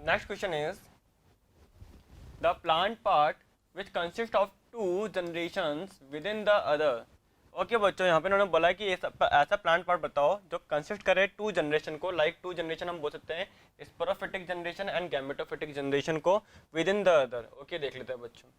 Next question is the plant part which consist of two generations with in the other. Okay बच्चों, यहाँ पे उन्होंने बोला है कि ये ऐसा प्लांट पार्ट बताओ जो कंसिस्ट करे टू जनरेशन को, लाइक टू जनरेशन हम बोल सकते हैं sporophytic generation and gametophytic generation को with in the other. Okay देख लेते हैं बच्चों।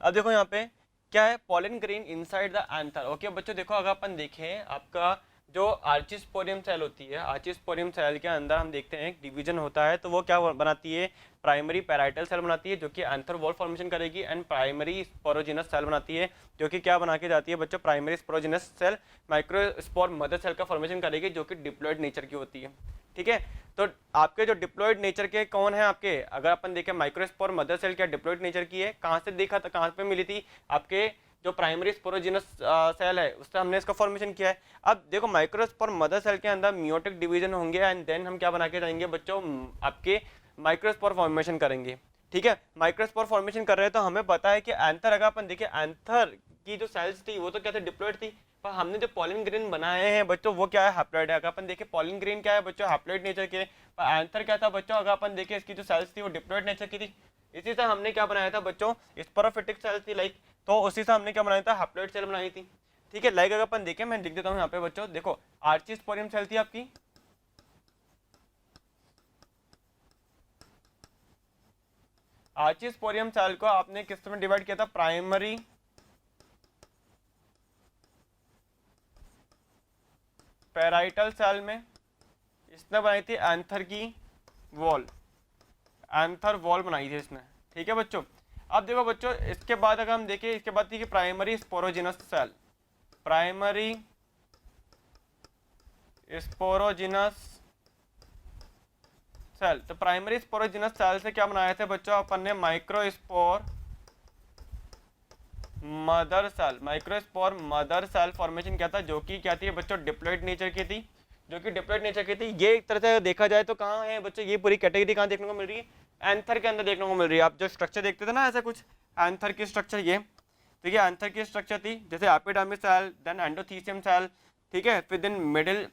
अब देखो यहाँ पे क्या है, pollen grain inside the anther. Okay बच्चों देखो, अगर अपन देखें आपका जो आर्चिस्पोरियम सेल होती है, आर्चिस्पोरियम सेल के अंदर हम देखते हैं एक डिवीजन होता है, तो वो क्या बनाती है, प्राइमरी पैराइटल सेल बनाती है जो कि एंथर वॉल फॉर्मेशन करेगी, एंड प्राइमरी स्पोरोजिनस सेल बनाती है जो कि क्या बना के जाती है बच्चों, primary sporogenous cell microspore mother cell का फॉर्मेशन करेगी जो कि डिप्लॉयड नेचर की होती है। ठीक है, तो आपके जो डिप्लॉयड नेचर के कौन है आपके, अगर अपन देखें माइक्रोस्पोर मदर सेल क्या डिप्लॉयड नेचर की है, कहाँ से देखा था, कहाँ पे मिली थी, आपके जो प्राइमरी स्पोरोजिनस सेल है उससे हमने इसका फॉर्मेशन किया है। अब देखो माइक्रोस्पोर मदर सेल के अंदर मियोटिक डिवीजन होंगे एंड देन हम क्या बना के जाएंगे बच्चों, आपके माइक्रोस्पोर फॉर्मेशन करेंगे। ठीक है, माइक्रोस्पोर फॉर्मेशन कर रहे हैं तो हमें पता है कि एंथर, अगर अपन देखिए एंथर की जो सेल्स थी वो तो क्या थे, डिप्लॉयड थी, पर हमने जो पॉलिन ग्रेन बनाए हैं बच्चों वो क्या है, हैप्लॉयड है। अगर अपन देखिए पॉलिन ग्रेन क्या है बच्चों, हैप्लॉयड नेचर के, पर एंथर क्या था बच्चों, अगर अपन देखिए इसकी जो सेल्स थी वो डिप्लॉयड नेचर की थी। इसी से हमने क्या बनाया था बच्चों, स्पोरोफिटिक सेल्स थी लाइक, तो उसी से हमने क्या बनाया था, हैप्लॉयड सेल बनाई थी। ठीक है, लाइक अगर अपन देखें, मैं लिख देता हूँ यहाँ पे बच्चों, देखो आर्चिस्पोरियम सेल थी आपकी, आर्चिस्पोरियम सेल को आपने किस में डिवाइड किया था, प्राइमरी पैराइटल सेल में, इसने बनाई थी एंथर की वॉल, एंथर वॉल बनाई थी इसने। ठीक है बच्चों, अब देखो बच्चों इसके बाद अगर हम देखें, इसके बाद थी कि primary sporogenous cell, primary sporogenous cell, तो प्राइमरी स्पोरोजिनस सेल से क्या बनाए थे बच्चों अपन ने, microspore mother cell, microspore mother cell formation क्या था, जो कि क्या थी बच्चों, डिप्लॉयड नेचर की थी, जो कि डिप्लॉयड नेचर की थी। ये एक तरह से देखा जाए तो कहाँ है बच्चों, ये पूरी कैटेगरी कहाँ देखने को मिल रही है, एंथर के अंदर देखने को मिल रही है। आप जो स्ट्रक्चर देखते थे ना ऐसा कुछ, एंथर की स्ट्रक्चर ये, तो ये एंथर की स्ट्रक्चर थी, जैसे epidermis cell, then endothecium cell, ठीक है, फिर देन मिडिल,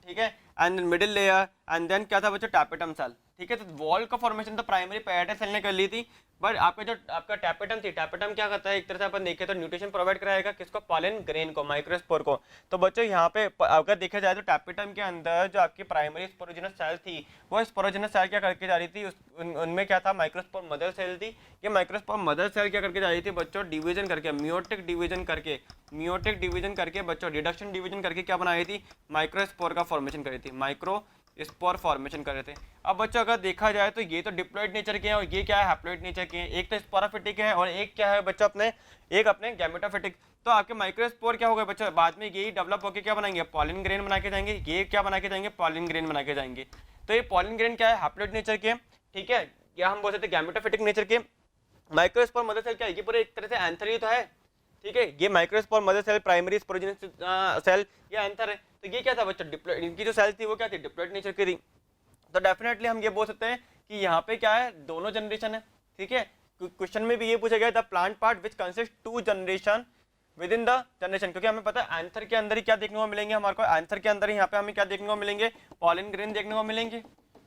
ठीक है, and middle layer, and then क्या था बच्चों, टैपेटम सेल। ठीक है, तो वॉल का फॉर्मेशन तो प्राइमरी पैराइटल सेल ने कर ली थी, बट आपका जो आपका टैपेटम थी, टैपेटम क्या करता है, एक तरह से अपन देखें तो न्यूट्रिशन प्रोवाइड कराएगा किसको, पॉलन ग्रेन को, माइक्रोस्पोर को। तो बच्चों यहाँ पे अगर देखा जाए तो टैपेटम के अंदर जो आपकी प्राइमरी स्पोरोजिनस सेल थी, वो स्पोरोजिनस सेल क्या करके जा रही थी, उनमें क्या था, माइक्रोस्पोर मदर सेल थी। ये माइक्रोस्पोर मदर सेल क्या करके जा रही थी बच्चों, डिवीजन करके, मियोटिक डिवीजन करके, मियोटिक डिवीजन करके बच्चों, रिडक्शन डिवीजन करके क्या बनाई थी, माइक्रोस्पोर का फॉर्मेशन करी थी, माइक्रो स्पोर फॉर्मेशन कर रहे थे। अब बच्चों अगर देखा जाए तो ये तो डिप्लॉयड नेचर के हैं और ये क्या है, हैप्लॉयड नेचर के हैं। एक तो स्पोरोफिटिक है और एक क्या है बच्चों अपने, एक अपने गैमेटोफिटिक। तो आपके माइक्रोस्पोर क्या हो गए बच्चों, बाद में यही डेवलप होकर क्या बनाएंगे, पॉलिन ग्रेन बना के जाएंगे, ये क्या बना के जाएंगे, पॉलिन ग्रेन बना के जाएंगे। तो ये पॉलिन ग्रेन क्या है, हैप्लॉयड नेचर के, ठीक है, या हम बोल सकते हैं गैमेटोफिटिक नेचर के। माइक्रोस्पोर मदर सेल क्या है, ये पूरे एक तरह से एंथर ही तो है। ठीक है, ये microspore mother cell, primary sporogenous cell, ये एंथर है। तो ये क्या था बच्चों, डिप्लॉयड, इनकी जो सेल थी वो क्या थी, डिप्लॉयड नेचर की थी। तो डेफिनेटली हम ये बोल सकते हैं कि यहाँ पे क्या है, दोनों जनरेशन है। ठीक है, क्वेश्चन में भी ये पूछा गया, the plant part which consist to generation with in the generation, क्योंकि हमें पता है एंथर के अंदर ही क्या देखने को मिलेंगे, हमारे को एंथर के अंदर ही यहाँ पे हमें क्या देखने को मिलेंगे, पॉलिन ग्रेन देखने को मिलेंगे।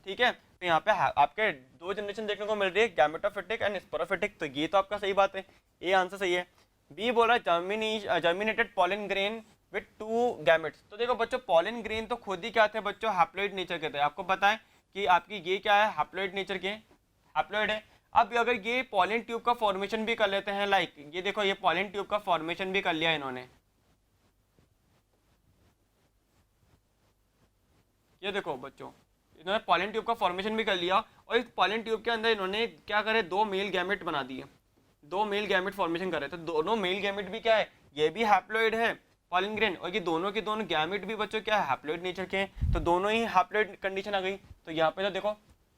ठीक है, तो यहाँ पे आपके दो जनरेशन देखने को मिल रही है, गैमेटोफिटिक एंड स्पोरोफिटिक। तो ये तो आपका सही बात है, ये आंसर सही है। बी बोल रहा है germinated pollen grain with two gametes. तो देखो बच्चों पॉलिन ग्रेन तो खुद ही क्या थे बच्चों, हैप्लॉइड नेचर के थे। आपको पता है कि आपकी ये क्या है, हैप्लॉइड नेचर के, हैप्लॉइड है। अब अगर ये पॉलिन ट्यूब का फॉर्मेशन भी कर लेते हैं, लाइक ये देखो ये पॉलिन ट्यूब का फॉर्मेशन भी कर लिया इन्होंने, ये देखो बच्चों इन्होंने पॉलिन ट्यूब का फॉर्मेशन भी कर लिया, और इस पॉलिन ट्यूब के अंदर इन्होंने क्या करे, दो मेल गैमेट बना दिए, दो मेल गैमेट फॉर्मेशन कर रहे। तो दोनों मेल गैमेट भी क्या है, ये भी हैप्लॉइड है पॉलिन ग्रेन, और ये दोनों के दोनों गैमेट भी बच्चों क्या है, हैप्लॉइड नेचर के हैं। तो दोनों ही हैप्लॉइड कंडीशन आ गई। तो यहाँ पे तो देखो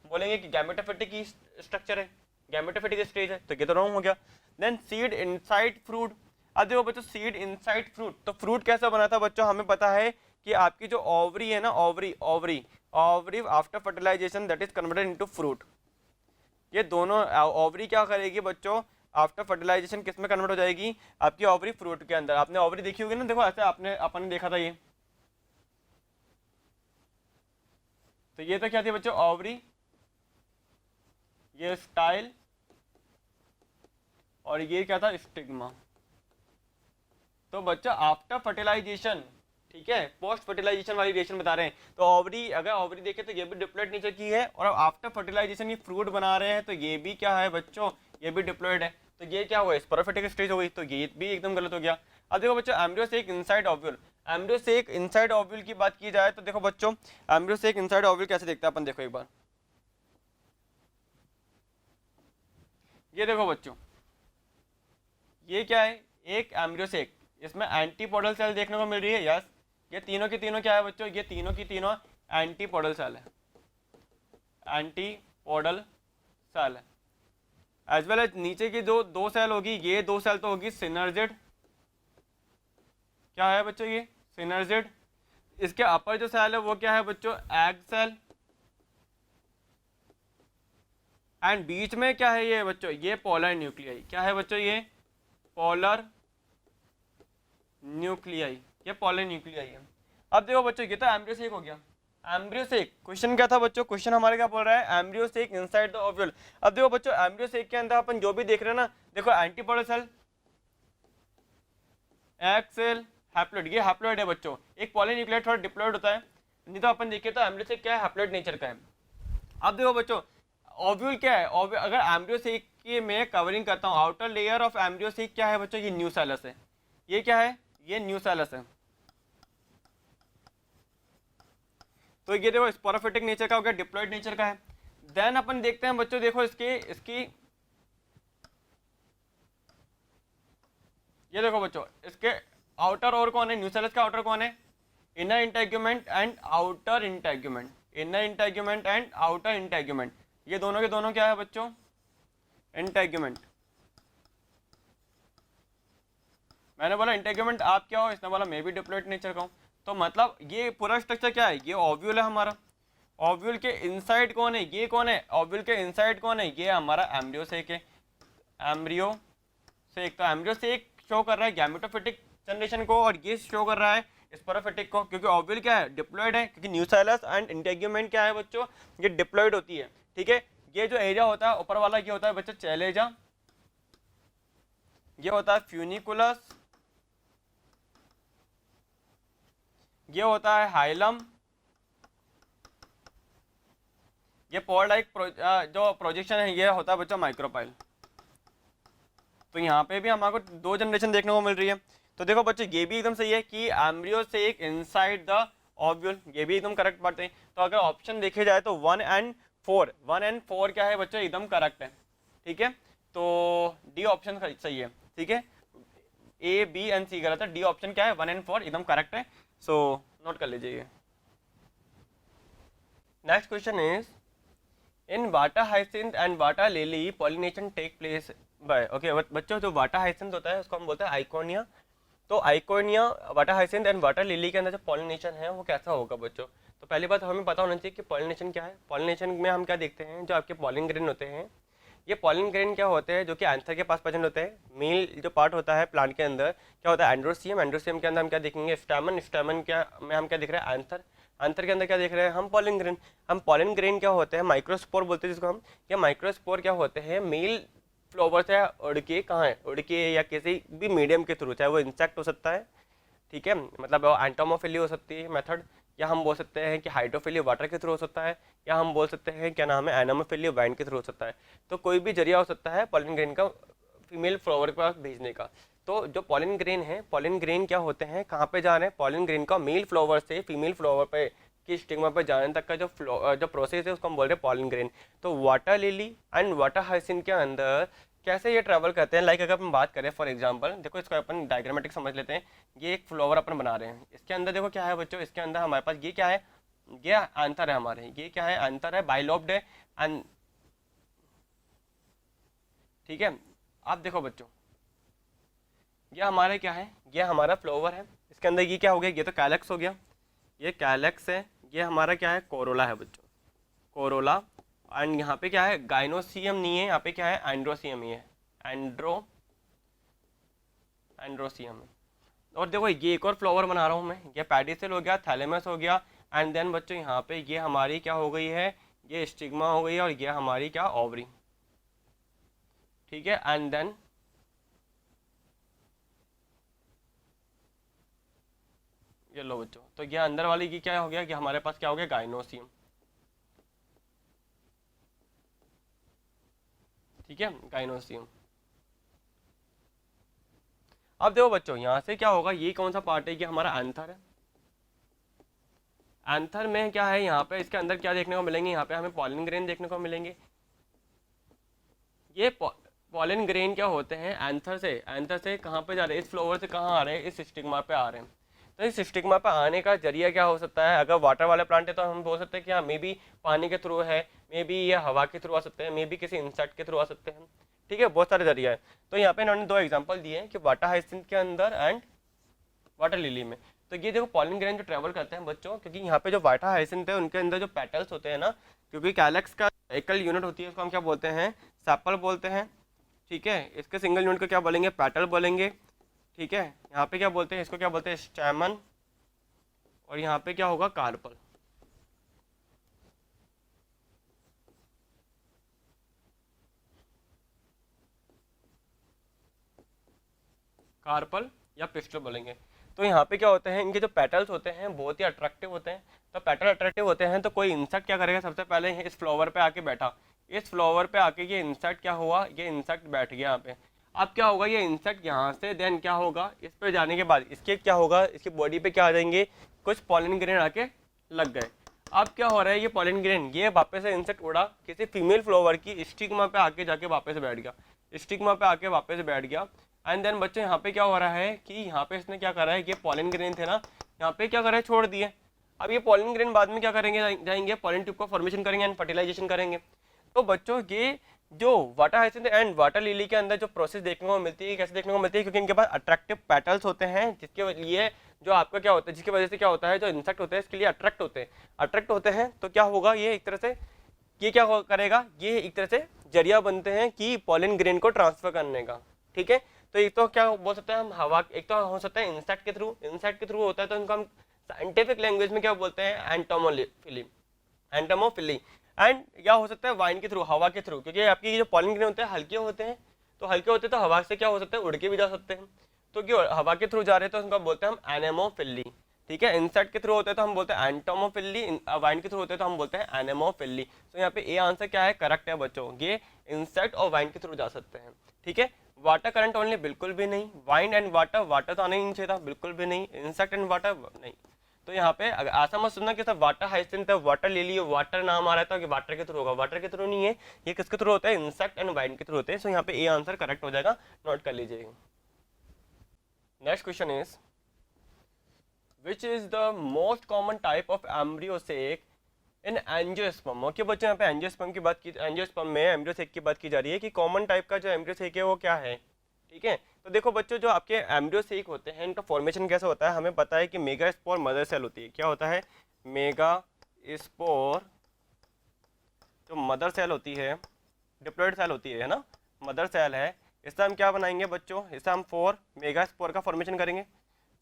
बोलेंगे कि गैमेटोफिटिक की स्ट्रक्चर है, गैमेटोफिटिक स्टेज है, तो ये तो रॉन्ग हो गया। Then seed inside fruit. अब देखो बच्चों सीड इनसाइड फ्रूट, तो फ्रूट कैसा बना था बच्चों, हमें पता है कि आपकी जो ओवरी है ना, ovary ovary ovary after fertilization that is converted into fruit. ये दोनों ओवरी क्या करेगी बच्चों, आफ्टर फर्टिलाइजेशन किस में कन्वर्ट हो जाएगी, आपकी ओवरी फ्रूट के अंदर। आपने ओवरी देखी होगी ना, देखो ऐसे आपने अपन ने देखा था ये, तो ये तो क्या थी बच्चों, ओवरी, ये स्टाइल और ये क्या था, स्टिग्मा। तो बच्चा आफ्टर फर्टिलाइजेशन, ठीक है, पोस्ट फर्टिलाइजेशन वाली रिएक्शन बता रहे हैं। तो ओवरी, अगर ओवरी देखें तो ये भी डिप्लॉइड नेचर की है, और आफ्टर फर्टिलाइजेशन ये फ्रूट बना रहे हैं, तो ये भी क्या है बच्चों, ये भी डिप्लॉइड है। तो ये क्या हुआ, स्पोरोफिटिक स्टेज हो गई, तो ये भी एकदम गलत हो गया। अब देखो बच्चों, एम्ब्रियो से एक इनसाइड ओव्यूल, एम्ब्रियो से एक इनसाइड ओव्यूल की बात की जाए तो देखो बच्चों, एम्ब्रियो से एक इनसाइड ओव्यूल कैसे देखते हैं अपन, देखो एक बार, ये देखो बच्चों, ये क्या है, एक एम्ब्रियो से एक, इसमें एंटीपोडल सेल देखने को मिल रही है, यस। ये तीनों की तीनों क्या है बच्चों, ये तीनों की तीनों एंटीपोडल सेल है, एंटीपोडल सेल है। एज वेल एज नीचे की जो दो सेल होगी, ये दो सेल तो होगी सिनर्जिड, क्या है बच्चों, ये सिनर्जिड। इसके अपर जो सेल है वो क्या है बच्चों, एग सेल। एंड बीच में क्या है ये बच्चों, ये पोलर न्यूक्लियाई, क्या है बच्चों, ये पोलर न्यूक्लियाई, ये पोलर न्यूक्लियाई है। अब देखो बच्चों, ये तो एम्ब्रियो से एक हो गया, एम्ब्रियो से एक। क्वेश्चन क्या था बच्चों, क्वेश्चन हमारे क्या बोल रहा है, एम्ब्रियो से एक इनसाइड द ओव्यूल। अब देखो बच्चों, एम्ब्रियो से एक के अंदर अपन जो भी देख रहे हैं ना, देखो antipodal cell, egg cell, haploid, ये हैप्लोइड है बच्चों। एक पॉलीन्यूक्लियाइड थोड़ा डिप्लॉइड होता है, नहीं तो अपन देखिए तो एम्ब्रियो से क्या है, हैप्लोइड नेचर का है। अब देखो बच्चों, ओव्यूल क्या है, अगर एम्ब्रियो से की मैं कवरिंग करता हूँ, आउटर लेयर ऑफ एम्ब्रियो से क्या है बच्चों, ये न्यूसेलस है, ये क्या है, ये न्यूसेलस है। तो ये देखो स्पोरोफिटिक नेचर का हो गया, डिप्लॉइड नेचर का है। देन अपन देखते हैं बच्चों, देखो इसकी ये देखो बच्चों, इसके आउटर और कौन है, न्यूसेलस का आउटर कौन है, inner integument and outer integument, inner integument and outer integument, ये दोनों के दोनों क्या है बच्चों, इंटेग्यूमेंट। मैंने बोला इंटेग्यूमेंट आप क्या हो, इसने बोला मैं भी डिप्लॉइड नेचर का हूँ। तो मतलब ये पूरा स्ट्रक्चर क्या है, ये ओव्यूल है हमारा, ओव्यूल के इनसाइड कौन है, ये कौन है, ओव्यूल के इनसाइड कौन है, ये हमारा एम्ब्रियो से एक है, एम्ब्रियो से एक। तो एम्ब्रियो से एक शो कर रहा है गैमेटोफिटिक जनरेशन को, और ये शो कर रहा है स्पोरोफिटिक को, क्योंकि ओव्यूल क्या है, डिप्लॉइड है, क्योंकि न्यूसेलस एंड इंटेग्यूमेंट क्या है बच्चों, ये डिप्लॉइड होती है, ठीक है। ये जो एरिया होता है ऊपर वाला, ये होता है बच्चों चैलेजा, ये होता है फ्यूनिकुलस, ये होता है हाइलम, ये पोर लाइक जो प्रोजेक्शन है ये होता है बच्चों माइक्रोपाइल। तो यहाँ पे भी हमारे को दो जनरेशन देखने को मिल रही है। तो देखो बच्चों, ये भी एकदम सही है कि एम्ब्रियो से एक इनसाइड द ओव्यूल, ये भी एकदम करेक्ट बात है। तो अगर ऑप्शन देखे जाए तो 1 and 4 क्या है बच्चों, एकदम करेक्ट है, ठीक है। तो डी ऑप्शन सही है, ठीक है, ए बी एंड सी गलत है, डी ऑप्शन क्या है, 1 and 4 एकदम करेक्ट है। सो नोट कर लीजिए। Next question is, in water hyacinth and water lily pollination take place by, okay बच्चों, जो वाटर हाइसिंथ होता है उसको हम बोलते हैं आइकोनिया। तो आइकोनिया, water hyacinth and water lily के अंदर जो पॉलिनेशन है वो कैसा होगा बच्चों। तो पहली बात हमें पता होना चाहिए कि पॉलिनेशन क्या है। पॉलिनेशन में हम क्या देखते हैं, जो आपके पॉलिन ग्रेन होते हैं, ये पॉलिन ग्रेन क्या होते हैं, जो कि एंथर के पास प्रेजेंट होते हैं। मेल जो पार्ट होता है प्लांट के अंदर क्या होता है, एंड्रोसियम, एंड्रोसियम के अंदर हम क्या देखेंगे, स्टैमन, स्टैमन क्या में हम क्या देख रहे हैं, एंथर, एंथर के अंदर क्या देख रहे हैं हम, पॉलिन ग्रेन। हम पॉलिन ग्रेन क्या होते हैं, माइक्रोस्पोर बोलते हैं जिसको हम, या माइक्रोस्पोर क्या होते हैं, मेल फ्लावर से उड़ के, कहाँ है, उड़ के या किसी भी मीडियम के थ्रू, चाहे वो इंसेक्ट हो सकता है, ठीक है, मतलब एंटोमोफिली हो सकती है मेथड, या हम बोल सकते हैं कि हाइड्रोफिली वाटर के थ्रू हो सकता है, या हम बोल सकते हैं क्या नाम है, एनामोफिली वाइन के थ्रू हो सकता है। तो कोई भी जरिया हो सकता है पॉलिन ग्रेन का फीमेल फ्लावर के पास भेजने का। तो जो पॉलिन ग्रेन है, पॉलिन ग्रेन क्या होते हैं, कहाँ पे जा रहे हैं, पॉलिन ग्रेन का मेल फ्लावर से फीमेल फ्लावर पे की स्टिग्मा पे जाने तक का जो प्रोसेस है उसको हम बोल रहे हैं पॉलिन ग्रेन। तो water lily and water hyacinth के अंदर कैसे ये ट्रैवल करते हैं, लाइक अगर हम बात करें फॉर एग्जांपल, देखो इसको अपन डायग्रामेटिक समझ लेते हैं। ये एक फ्लावर अपन बना रहे हैं, इसके अंदर देखो क्या है बच्चों, इसके अंदर हमारे पास ये क्या है, ये आंतर है हमारे, ये क्या है, आंतर है, बाइलोब्ड है, एंड ठीक है। आप देखो बच्चों, ये हमारे क्या है, ये हमारा फ्लावर है, इसके अंदर ये क्या हो गया, ये तो कैलेक्स हो गया, ये कैलेक्स है, ये हमारा क्या है, कोरोला है बच्चों, कोरोला। एंड यहाँ पे क्या है, गाइनोसियम नहीं है, यहाँ पे क्या है, एंड्रोसियम ही है, एंड्रोसियम है। और देखो ये एक और फ्लावर बना रहा हूँ मैं, ये पेडिसल हो गया, थैलेमस हो गया, एंड देन बच्चों यहाँ पे ये हमारी क्या हो गई है, ये स्टिग्मा हो गई है, और ये हमारी क्या, ओवरी, ठीक है, एंड देन ये लो बच्चों, तो ये अंदर वाली की क्या हो गया कि हमारे पास क्या हो गया, गाइनोसियम। ठीक है, गाइनोसियम। अब देखो बच्चों यहाँ से क्या होगा, ये कौन सा पार्ट है कि हमारा एंथर है। एंथर में क्या है, यहाँ पे इसके अंदर क्या देखने को मिलेंगे, यहाँ पे हमें पॉलिन ग्रेन देखने को मिलेंगे। ये पॉलिन ग्रेन क्या होते हैं, एंथर से कहाँ पे जा रहे हैं, इस फ्लोवर से कहाँ आ रहे हैं, इस स्टिग्मा पे आ रहे हैं। तो इस स्टिग्मा पे आने का जरिया क्या हो सकता है, अगर वाटर वाले प्लांट है तो हम बोल सकते हैं कि हाँ मे बी पानी के थ्रू है, मे बी ये हवा के थ्रू आ सकते हैं, मे बी किसी इंसेक्ट के थ्रू आ सकते हैं। ठीक है, बहुत सारे जरिया है। तो यहाँ पे इन्होंने 2 एग्जाम्पल दिए हैं कि वाटर हाइसिंथ के अंदर एंड वाटर लिली में। तो ये देखो पॉलिन ग्रेन जो ट्रेवल करते हैं बच्चों, क्योंकि यहाँ पे जो वाटर हाइसिंथ है उनके अंदर जो पेटल्स होते हैं ना, क्योंकि कैलेक्स का एकल यूनिट होती है, उसको हम क्या बोलते हैं, सेपल बोलते हैं। ठीक है, इसके सिंगल यूनिट को क्या बोलेंगे, पेटल बोलेंगे। ठीक है, यहाँ पे क्या बोलते हैं, इसको क्या बोलते हैं, स्टैमन। और यहाँ पे क्या होगा, कार्पल। कार्पल या पिस्टल बोलेंगे। तो यहाँ पे क्या होते हैं, इनके जो पेटल्स होते हैं बहुत ही अट्रैक्टिव होते हैं। तो पेटल अट्रैक्टिव होते हैं तो कोई इंसेक्ट क्या करेगा, सबसे पहले इस फ्लावर पे आके बैठा, इस फ्लावर पे आके ये इंसेक्ट क्या हुआ, ये इंसेक्ट बैठ गया यहाँ पे। अब क्या होगा, ये इंसेक्ट यहाँ से देन क्या होगा, इस पे जाने के बाद इसके क्या होगा, इसकी बॉडी पे क्या आ जाएंगे, कुछ पॉलिन ग्रेन आके लग गए। अब क्या हो रहा है, ये पॉलिन ग्रेन ये वापस से इंसेक्ट उड़ा किसी फीमेल फ्लावर की स्टिग्मा पे आके जाके वापस बैठ गया, स्टिग्मा पे आके वापस बैठ गया। एंड देन बच्चे यहाँ पे क्या हो रहा है कि यहाँ पे इसने क्या करा है, ये पॉलिन ग्रेन थे ना, यहाँ पे क्या करा है, छोड़ दिए। अब ये पॉलिन ग्रेन बाद में क्या करेंगे, जाएंगे पॉलिन ट्यूब का फॉर्मेशन करेंगे एंड फर्टिलाइजेशन करेंगे। तो बच्चों ये जो water hyacinth and water lily के अंदर जो प्रोसेस देखने को मिलती है, कैसे देखने को मिलती है, क्योंकि इनके पास अट्रैक्टिव पेटल्स होते हैं, जिसके लिए जो आपका क्या होता है, जिसकी वजह से क्या होता है, जो इंसेक्ट होते हैं इसके लिए अट्रैक्ट होते हैं। तो क्या होगा, ये एक तरह से ये क्या करेगा, ये एक तरह से जरिया बनते हैं कि पॉलिन ग्रेन को ट्रांसफर करने का। ठीक है, तो एक तो क्या बोल सकते हैं हम, हवा, एक तो हो सकता है इंसेक्ट के थ्रू होता है, तो इनको हम साइंटिफिक लैंग्वेज में क्या बोलते हैं, एंटोमोफिली। एंड या हो सकता है वाइन के थ्रू, हवा के थ्रू, क्योंकि आपकी जो पॉलिन ग्रेन होते हैं हल्के होते हैं, तो हल्के होते हैं तो हवा से क्या हो सकता है, उड़ के भी जा सकते हैं। तो क्यों हवा के थ्रू जा रहे हैं तो उनको बोलते हैं हम एनेमोफिली। ठीक है, इंसेक्ट के थ्रू होते हैं तो हम बोलते हैं एंटोमोफिली, वाइन के थ्रू होते हैं तो हम बोलते हैं एनेमोफिली। तो यहाँ पे ए आंसर क्या है, करेक्ट है बच्चों, ये इंसेक्ट और वाइन के थ्रू जा सकते हैं। ठीक है, वाटर करंट ओनली बिल्कुल भी नहीं, वाइन एंड वाटर तो आना ही नहीं चाहिए था, बिल्कुल भी नहीं, इंसेक्ट एंड वाटर नहीं। तो यहाँ पे अगर ऐसा मत सुनना कि सब वाटर हाइसिंथ है, वाटर लिली, वाटर नाम आ रहा था कि वाटर के थ्रू होगा, वाटर के थ्रू नहीं है, ये किसके थ्रू होता है, इंसेक्ट एंड वाइन के थ्रू होते हैं। सो यहाँ पे ए आंसर करेक्ट हो जाएगा, नोट कर लीजिएगा। Next question is which is the most common type of embryo sac in angiosperm. Okay बच्चों, यहाँ पे एंजियोस्पर्म की बात की, एंजियोस्पर्म में एम्ब्रियोसेक की बात की जा रही है कि कॉमन टाइप का जो एम्ब्रियोसेक है वो क्या है। ठीक है, तो देखो बच्चों, जो आपके एम्ब्रियोसेक होते हैं इनका फॉर्मेशन कैसे होता है, हमें पता है कि मेगा स्पोर मदर सेल होती है। क्या होता है, मेगा स्पोर जो मदर सेल होती है, डिप्लॉइड सेल होती है ना, मदर सेल है, इससे हम क्या बनाएंगे बच्चों, इससे हम 4 मेगा स्पोर का फॉर्मेशन करेंगे,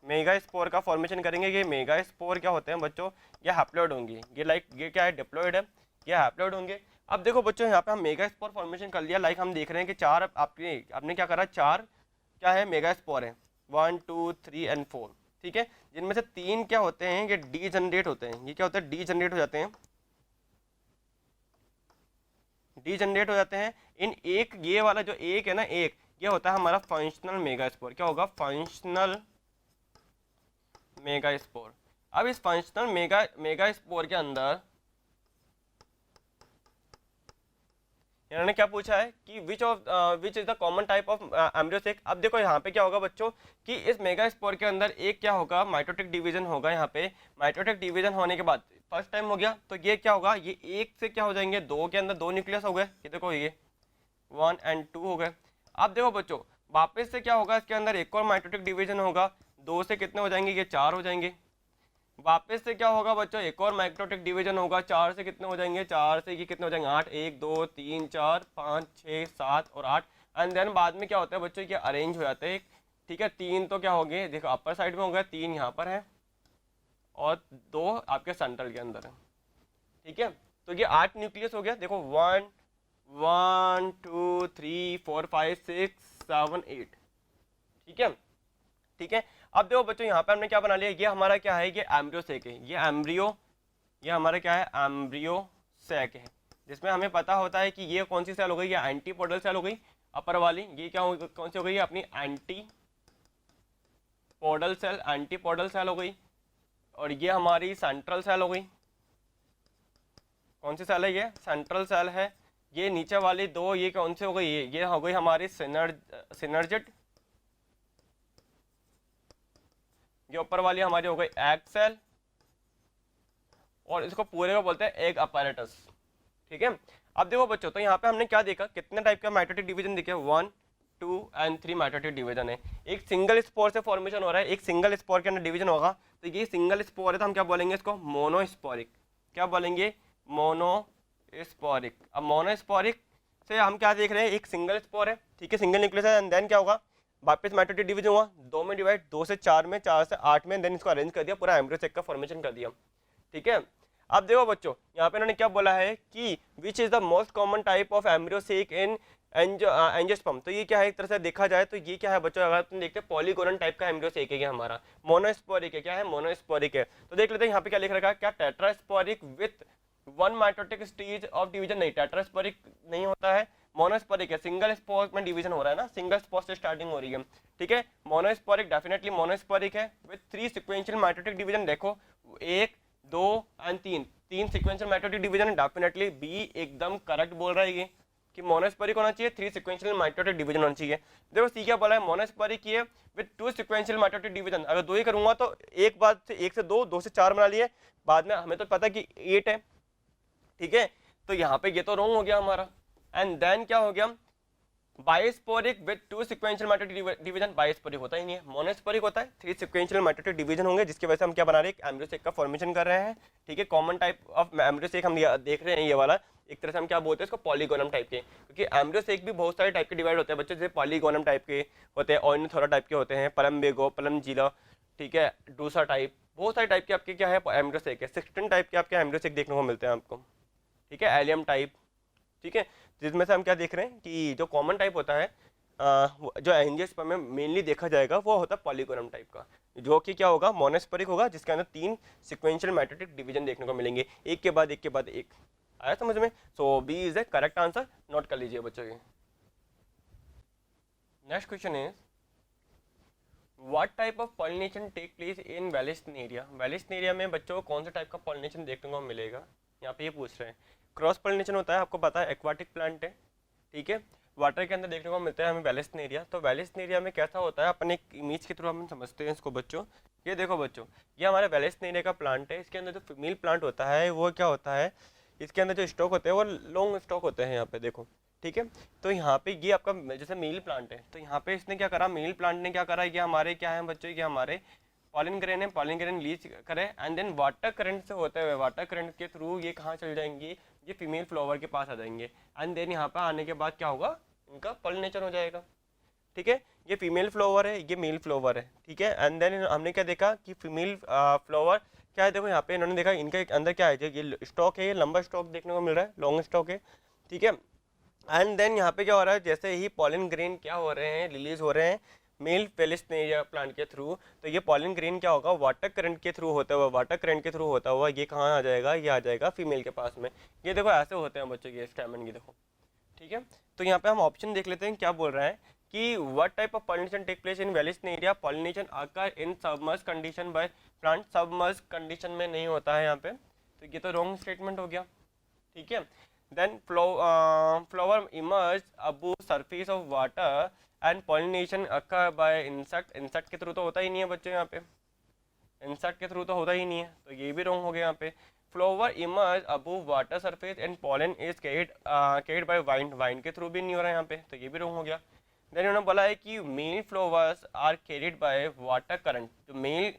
मेगा स्पोर का फॉर्मेशन करेंगे। ये मेगा स्पोर क्या होते हैं बच्चों, ये हैप्लॉइड होंगी, ये क्या है, डिप्लॉइड है, ये हैप्लॉइड होंगे। अब देखो बच्चों, यहाँ पे हम मेगा स्पोर फॉर्मेशन कर लिया, लाइक हम देख रहे हैं कि 4 आपने क्या करा, 4 क्या है, मेगा स्पोर है, 1 2 3 एंड 4। ठीक है, जिनमें से 3 क्या होते हैं, ये डी जनरेट होते हैं, ये क्या होता है, डी जनरेट हो जाते हैं, डी जनरेट हो जाते हैं। इन एक ये वाला जो एक है ना, एक ये होता है हमारा फंक्शनल मेगा स्पोर। क्या होगा, फंक्शनल मेगा स्पोर। अब इस फंक्शनल मेगा स्पोर के अंदर इन्होंने क्या पूछा है कि which is the common type of embryo sac. अब देखो यहाँ पे क्या होगा बच्चों कि इस मेगा स्पोर के अंदर एक क्या होगा, माइटोटिक डिवीजन होगा। यहाँ पे माइटोटिक डिवीजन होने के बाद फर्स्ट टाइम हो गया, तो ये क्या होगा, ये एक से क्या हो जाएंगे, 2 के अंदर 2 न्यूक्लियस हो गए, ये देखो ये 1 एंड 2 हो गए। अब देखो बच्चों, वापस से क्या होगा, इसके अंदर एक और माइटोटिक डिवीजन होगा, 2 से कितने हो जाएंगे, ये 4 हो जाएंगे। वापस से क्या होगा बच्चों, एक और माइक्रोटिक डिवीजन होगा, 4 से कितने हो जाएंगे, 4 से ये कितने हो जाएंगे, 8, 1 2 3 4 5 6 7 और 8। एंड देन बाद में क्या होता है बच्चों, ये अरेंज हो जाते हैं। ठीक है, 3 तो क्या हो गए, देखो अपर साइड में हो गया, 3 यहाँ पर है और 2 आपके सेंट्रल के अंदर है। ठीक है, तो ये 8 न्यूक्लियस हो गया, देखो 1 1 2 3 4 5 6 7 8, ठीक है, ठीक है। अब देखो बच्चों यहाँ पे हमने क्या बना लिया, ये हमारा क्या है, ये एम्ब्रियो सेक है, ये एम्ब्रियो, ये हमारा क्या है, एम्ब्रियो सेक है, जिसमें हमें पता होता है कि ये कौन सी सेल हो गई, ये एंटीपोडल सेल हो गई अपर वाली, ये क्या हो, कौन सी हो गई, अपनी एंटीपोडल सेल, एंटीपोडल सेल हो गई। और ये हमारी सेंट्रल सेल हो गई, कौन सी सेल है, ये सेंट्रल सेल है। ये नीचे वाली दो ये कौन सी हो गई, ये हो गई हमारी सिनर्जिड, ये ऊपर वाली हमारी हो गई एग सेल, और इसको पूरे को बोलते हैं एग अपैरेटस, ठीक है। अब देखो बच्चों, तो यहाँ पे हमने क्या देखा, कितने टाइप का माइटोटिक डिवीजन देखे, 1 2 एंड 3 माइटोटिक डिवीजन है। एक सिंगल स्पोर से फॉर्मेशन हो रहा है, एक सिंगल स्पोर के अंदर डिवीजन होगा, तो ये सिंगल स्पोर है तो हम क्या बोलेंगे इसको, मोनोस्पोरिक, क्या बोलेंगे, मोनोस्पोरिक। अब मोनोस्पोरिक से हम क्या देख रहे हैं, एक सिंगल स्पोर है, ठीक है, सिंगल न्यूक्लियस है, एंड देन क्या होगा, वापस माइटोटिक डिवीजन हुआ, 2 में डिवाइड, 2 से 4 में, 4 से 8 में, देन इसको अरेंज कर दिया, पूरा एम्ब्रियो सेक का फॉर्मेशन कर दिया, ठीक है। अब देखो बच्चों, यहाँ पे इन्होंने क्या बोला है कि which is the most common type of embryo sac in angiosperm, तो ये क्या है, एक तरह से देखा जाए तो ये क्या है बच्चों, अगर तुम देखते हैं पॉलीगोनल टाइप का एम्ब्रियो सेक है, हमारा मोनोस्पोरिक है, क्या है, मोनोस्पोरिक है। तो देख लेते हैं यहाँ पे क्या लिख रखा है, क्या tetrasporic with 1 mitotic stage of division, नहीं, टेट्रास्पोरिक नहीं होता है, मोनोस्पोरिक है, सिंगल स्पोर में डिवीजन हो रहा है ना, सिंगल स्पोर से स्टार्टिंग हो रही है, ठीक है। मोनोस्पोरिक डेफिनेटली मोनोस्पोरिक है विथ 3 सिक्वेंशियल माइटोटिक डिवीजन, देखो 1 2 and 3 sequential mitotic division, definitely B एकदम करेक्ट बोल रहा है ये कि मोनोस्पोरिक होना चाहिए, 3 सिक्वेंशियल माइटोटिक डिवीजन होना चाहिए। देखो सी क्या बोला है, मोनोस्पोरिक ये विद 2 सिक्वेंशियल माइटोटिक डिवीजन, अगर 2 ही करूंगा तो एक बाद से 1 से 2, 2 से 4 बना लिए, बाद में हमें तो पता है कि 8 है, ठीक है। तो यहाँ पे ये तो रॉन्ग हो गया हमारा, एंड देन क्या हो गया, बाइस्पोरिक विद 2 सिक्वेंशियल माइटोटिक डिवीजन, बाइस्पोरिक होता ही नहीं है, मोनोस्पोरिक होता है, 3 सिक्वेंशियल माइटोटिक डिवीजन होंगे, जिसकी वजह से हम क्या बना रहे हैं, एक एम्ब्रियो सेक का फॉर्मेशन कर रहे हैं, ठीक है। Common type of embryo sac हम देख रहे हैं, ये वाला एक तरह से हम क्या बोलते हैं इसको, पॉलीगोनम टाइप के, क्योंकि एम्ब्रियो सेक भी बहुत सारे टाइप के डिवाइड होते हैं बच्चों, जैसे पॉलीगोनम टाइप के होते हैं, ऑर्निथोरा टाइप के होते हैं, पलम्बेगो, पलमजीला, ठीक है, डूसा टाइप, बहुत सारे टाइप के आपके क्या है एम्ब्रियो सेक है, 16 टाइप के आपके एम्ब्रियो सेक देखने को मिलते हैं आपको, ठीक है, एलियम टाइप, ठीक है। जिसमें से हम क्या देख रहे हैं कि जो कॉमन टाइप होता है, जो एंजियोस्पर्म में मेनली देखा जाएगा वो होता है पॉलीगोनम टाइप का, जो कि क्या होगा, मोनोस्पोरिक होगा, जिसके अंदर 3 सिक्वेंशियल माइटोटिक डिवीजन देखने को मिलेंगे, एक के बाद एक के बाद एक। आया समझ में? So B is A correct answer, note कर लीजिए बच्चों ये। Next question is what type of pollination take place in vallisneria. Vallisneria में बच्चों कौन सा टाइप का पॉलिनेशन देखने को मिलेगा, यहाँ पे ये पूछ रहे हैं। क्रॉस पॉलिनेशन होता है, आपको पता है, एक्वाटिक प्लांट है, ठीक है, वाटर के अंदर देखने को मिलता है हमें वेलिस्नेरिया। तो वेलिस्नेरिया में कैसा होता है, अपन एक इमेज के थ्रू हम समझते हैं इसको बच्चों। ये देखो बच्चों, ये हमारे वेलिस्नेरिया का प्लांट है, इसके अंदर जो फीमेल प्लांट होता है वो क्या होता है, इसके अंदर जो स्टॉक होते हैं वो लॉन्ग स्टॉक होते हैं, यहाँ पे देखो, ठीक है। तो यहाँ पे ये आपका जैसे मेल प्लांट है, तो यहाँ पे इसने क्या करा, मेल प्लांट ने क्या करा, ये हमारे क्या है बच्चों, ये हमारे पॉलिन ग्रेन है, पॉलिन ग्रेन रिलीज करे, एंड देन वाटर करंट से होते हुए, वाटर करंट के थ्रू ये कहाँ चल जाएंगे, ये फीमेल फ्लावर के पास आ जाएंगे, एंड देन यहाँ पे आने के बाद क्या होगा, इनका पॉलिनेशन हो जाएगा, ठीक है। ये फीमेल फ्लावर है, ये मेल फ्लावर है, ठीक है। एंड देन हमने क्या देखा कि फीमेल फ्लावर क्या है, देखो यहाँ पे इन्होंने देखा इनका एक अंदर क्या है, ये स्टॉक है, ये लंबा स्टॉक देखने को मिल रहा है, लॉन्ग स्टॉक है, ठीक है। एंड देन यहाँ पे क्या हो रहा है, जैसे ही पॉलिन ग्रेन क्या हो रहे हैं, रिलीज हो रहे हैं मेल वेलिस्नेरिया प्लांट के थ्रू, तो ये पॉलिन ग्रेन क्या होगा, वाटर करंट के थ्रू होता हुआ, वाटर करंट के थ्रू होता हुआ ये कहाँ आ जाएगा, ये आ जाएगा फीमेल के पास में। ये देखो ऐसे होते हैं बच्चों, ये स्टैमेन की देखो, ठीक है। तो यहाँ पे हम ऑप्शन देख लेते हैं, क्या बोल रहा है कि what type of pollination take place in vallisneria, pollination occur in submerge condition by plant, submerge condition में नहीं होता है यहाँ पे, तो ये तो रॉन्ग स्टेटमेंट हो गया, ठीक है। Then flower emerge above surface of water and pollination occur by insect, insect के थ्रू तो होता ही नहीं है बच्चों, यहाँ पे इंसेक्ट के थ्रू तो होता ही नहीं है, तो ये भी रॉन्ग हो गया यहाँ पे। Flower emerge above water surface and pollen is carried by wind, wind के थ्रू भी नहीं हो रहा है यहाँ पे, तो ये भी रॉन्ग हो गया। देन उन्होंने बोला है कि male flowers are carried by water current, जो मेल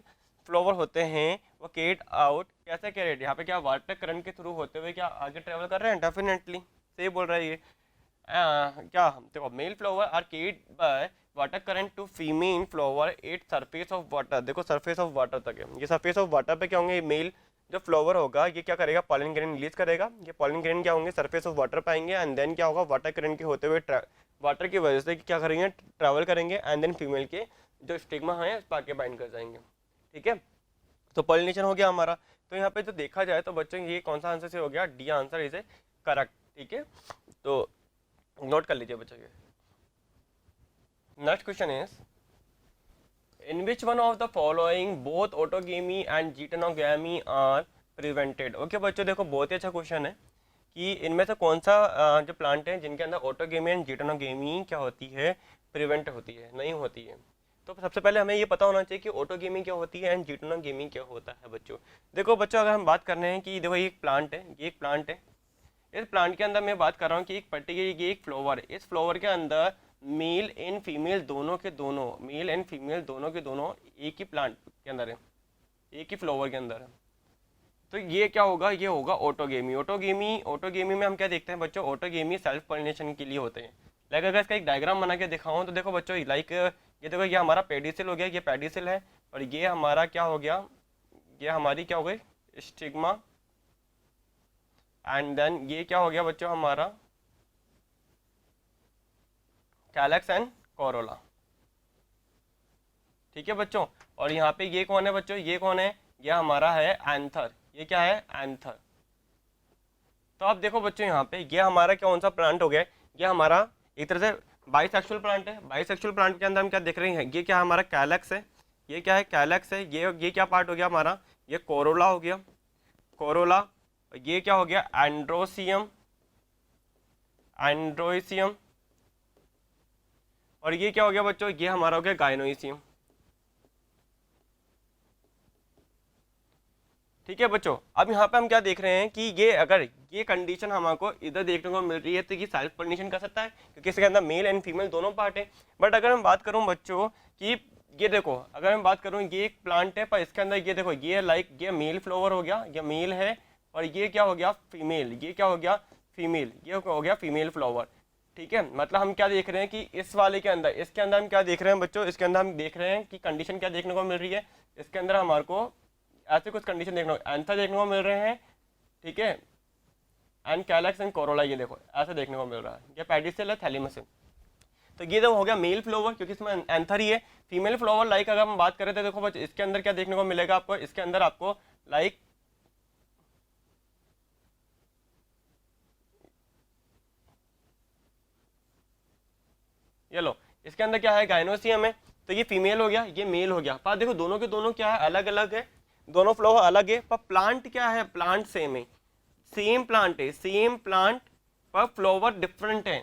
फ्लावर होते हैं वो कैरिड आउट, कैसे कैरिड, यहाँ पे क्या वाटर करंट के थ्रू होते हुए क्या आगे ट्रेवल कर रहे हैं, डेफिनेटली सही बोल रहा है ये। क्या देखो, male flower are carried by water current to female flower at surface of water, देखो सरफेस ऑफ वाटर तक है, ये सरफेस ऑफ वाटर पे क्या होंगे, मेल जो फ्लावर होगा ये क्या करेगा, पॉलन ग्रेन रिलीज करेगा। ये पॉलन ग्रेन क्या होंगे, सरफेस ऑफ वाटर पाएंगे एंड देन क्या होगा, वाटर करंट के होते हुए वाटर की वजह से क्या करेंगे, ट्रैवल करेंगे एंड देन फीमेल के जो स्टिग्मा है उस पर आके बाइंड कर जाएंगे। ठीक है, तो पॉलिनेशन हो गया हमारा। तो यहाँ पे जो देखा जाए तो बच्चों ये कौन सा आंसर से हो गया, D answer is A correct. ठीक है, तो नोट कर लीजिए बच्चों। ये next question is in which one of the following both autogamy and geitonogamy are prevented. Okay बच्चों देखो, बहुत ही अच्छा क्वेश्चन है कि इनमें से कौन सा जो प्लांट है जिनके अंदर ऑटोगेमी एंड जीटेनोगेमी क्या होती है, प्रिवेंट होती है, नहीं होती है। तो सबसे पहले हमें ये पता होना चाहिए कि ऑटोगेमी क्या होती है एंड जीटेनोगेमी क्या होता है। बच्चों देखो बच्चों, अगर हम बात कर रहे हैं कि देखो ये एक प्लांट है, ये एक प्लांट है, इस प्लांट के अंदर मैं बात कर रहा हूँ कि एक पर्टिकुलर ये एक फ्लावर है, इस फ्लावर के अंदर मेल एंड फीमेल दोनों के दोनों, मेल एंड फीमेल दोनों के दोनों एक ही प्लांट के अंदर है, एक ही फ्लावर के अंदर है। तो ये क्या होगा, ये होगा ऑटोगेमी। ऑटोगेमी में हम क्या देखते हैं बच्चों, ऑटोगेमी सेल्फ पॉलिनेशन के लिए होते हैं। लाइक अगर इसका एक डायग्राम बना के दिखाऊं तो देखो बच्चों, लाइक ये देखो, ये हमारा पेडिसिल हो गया, ये पेडिसिल है, और ये हमारा क्या हो गया, ये हमारी क्या हो गई, स्टिग्मा, एंड देन ये क्या हो गया बच्चों हमारा कैलक्स एंड कोरोला। ठीक है बच्चों, और यहाँ पे ये कौन है बच्चों, ये कौन है, ये हमारा है एंथर। ये क्या है, एंथर। तो अब देखो बच्चों, यहाँ पे ये हमारा कौन सा प्लांट हो गया, ये हमारा एक तरह से बाइसेक्सुअल प्लांट है। बाइसेक्सुअल प्लांट के अंदर हम क्या देख रहे हैं, ये क्या हमारा कैलक्स है, ये क्या है, कैलक्स है। ये क्या पार्ट हो गया हमारा, ये कोरोला हो गया, कोरोला। ये क्या हो गया, एंड्रोसियम, एंड्रोइसियम। और ये क्या हो गया बच्चों, ये हमारा हो गया गाइनोइसियम। ठीक है बच्चों, अब यहाँ पे हम क्या देख रहे हैं कि ये अगर ये कंडीशन हमको इधर देखने को मिल रही है तो ये सेल्फ पॉलिनेशन कर सकता है क्योंकि इसके अंदर मेल एंड फीमेल दोनों पार्ट है। बट अगर मैं बात करूँ बच्चों कि ये देखो, अगर मैं बात करूँ ये एक प्लांट है पर इसके अंदर ये देखो, ये लाइक ये मेल फ्लावर हो गया, ये मेल है, और ये क्या हो गया, फीमेल, ये क्या हो गया, फीमेल, ये हो गया फीमेल फ्लावर। ठीक है, मतलब हम क्या देख रहे हैं कि इस वाले के अंदर, इसके अंदर हम क्या देख रहे हैं बच्चों, इसके अंदर हम देख रहे हैं कि कंडीशन क्या देखने को मिल रही है, इसके अंदर हमारे को ऐसे कुछ कंडीशन देखने को, एंथर देखने को मिल रहे हैं। ठीक है, एंड कैलक्स एंड कोरोला, ये देखो ऐसे देखने को मिल रहा है, ये पेडिसिल है, थैलेमस है। तो ये तो हो गया मेल फ्लावर क्योंकि इसमें एंथर ही है। फीमेल फ्लावर लाइक अगर हम बात करें तो देखो बच्चों, इसके अंदर क्या देखने को मिलेगा आपको, इसके अंदर आपको लाइक ये लो, इसके अंदर क्या है, गाइनोसियम है, तो ये फीमेल हो गया, ये मेल हो गया। पर देखो दोनों के दोनों क्या है, अलग अलग है, दोनों फ्लावर अलग है, पर प्लांट क्या है, प्लांट सेम है, सेम प्लांट है, सेम प्लांट पर फ्लावर डिफरेंट है।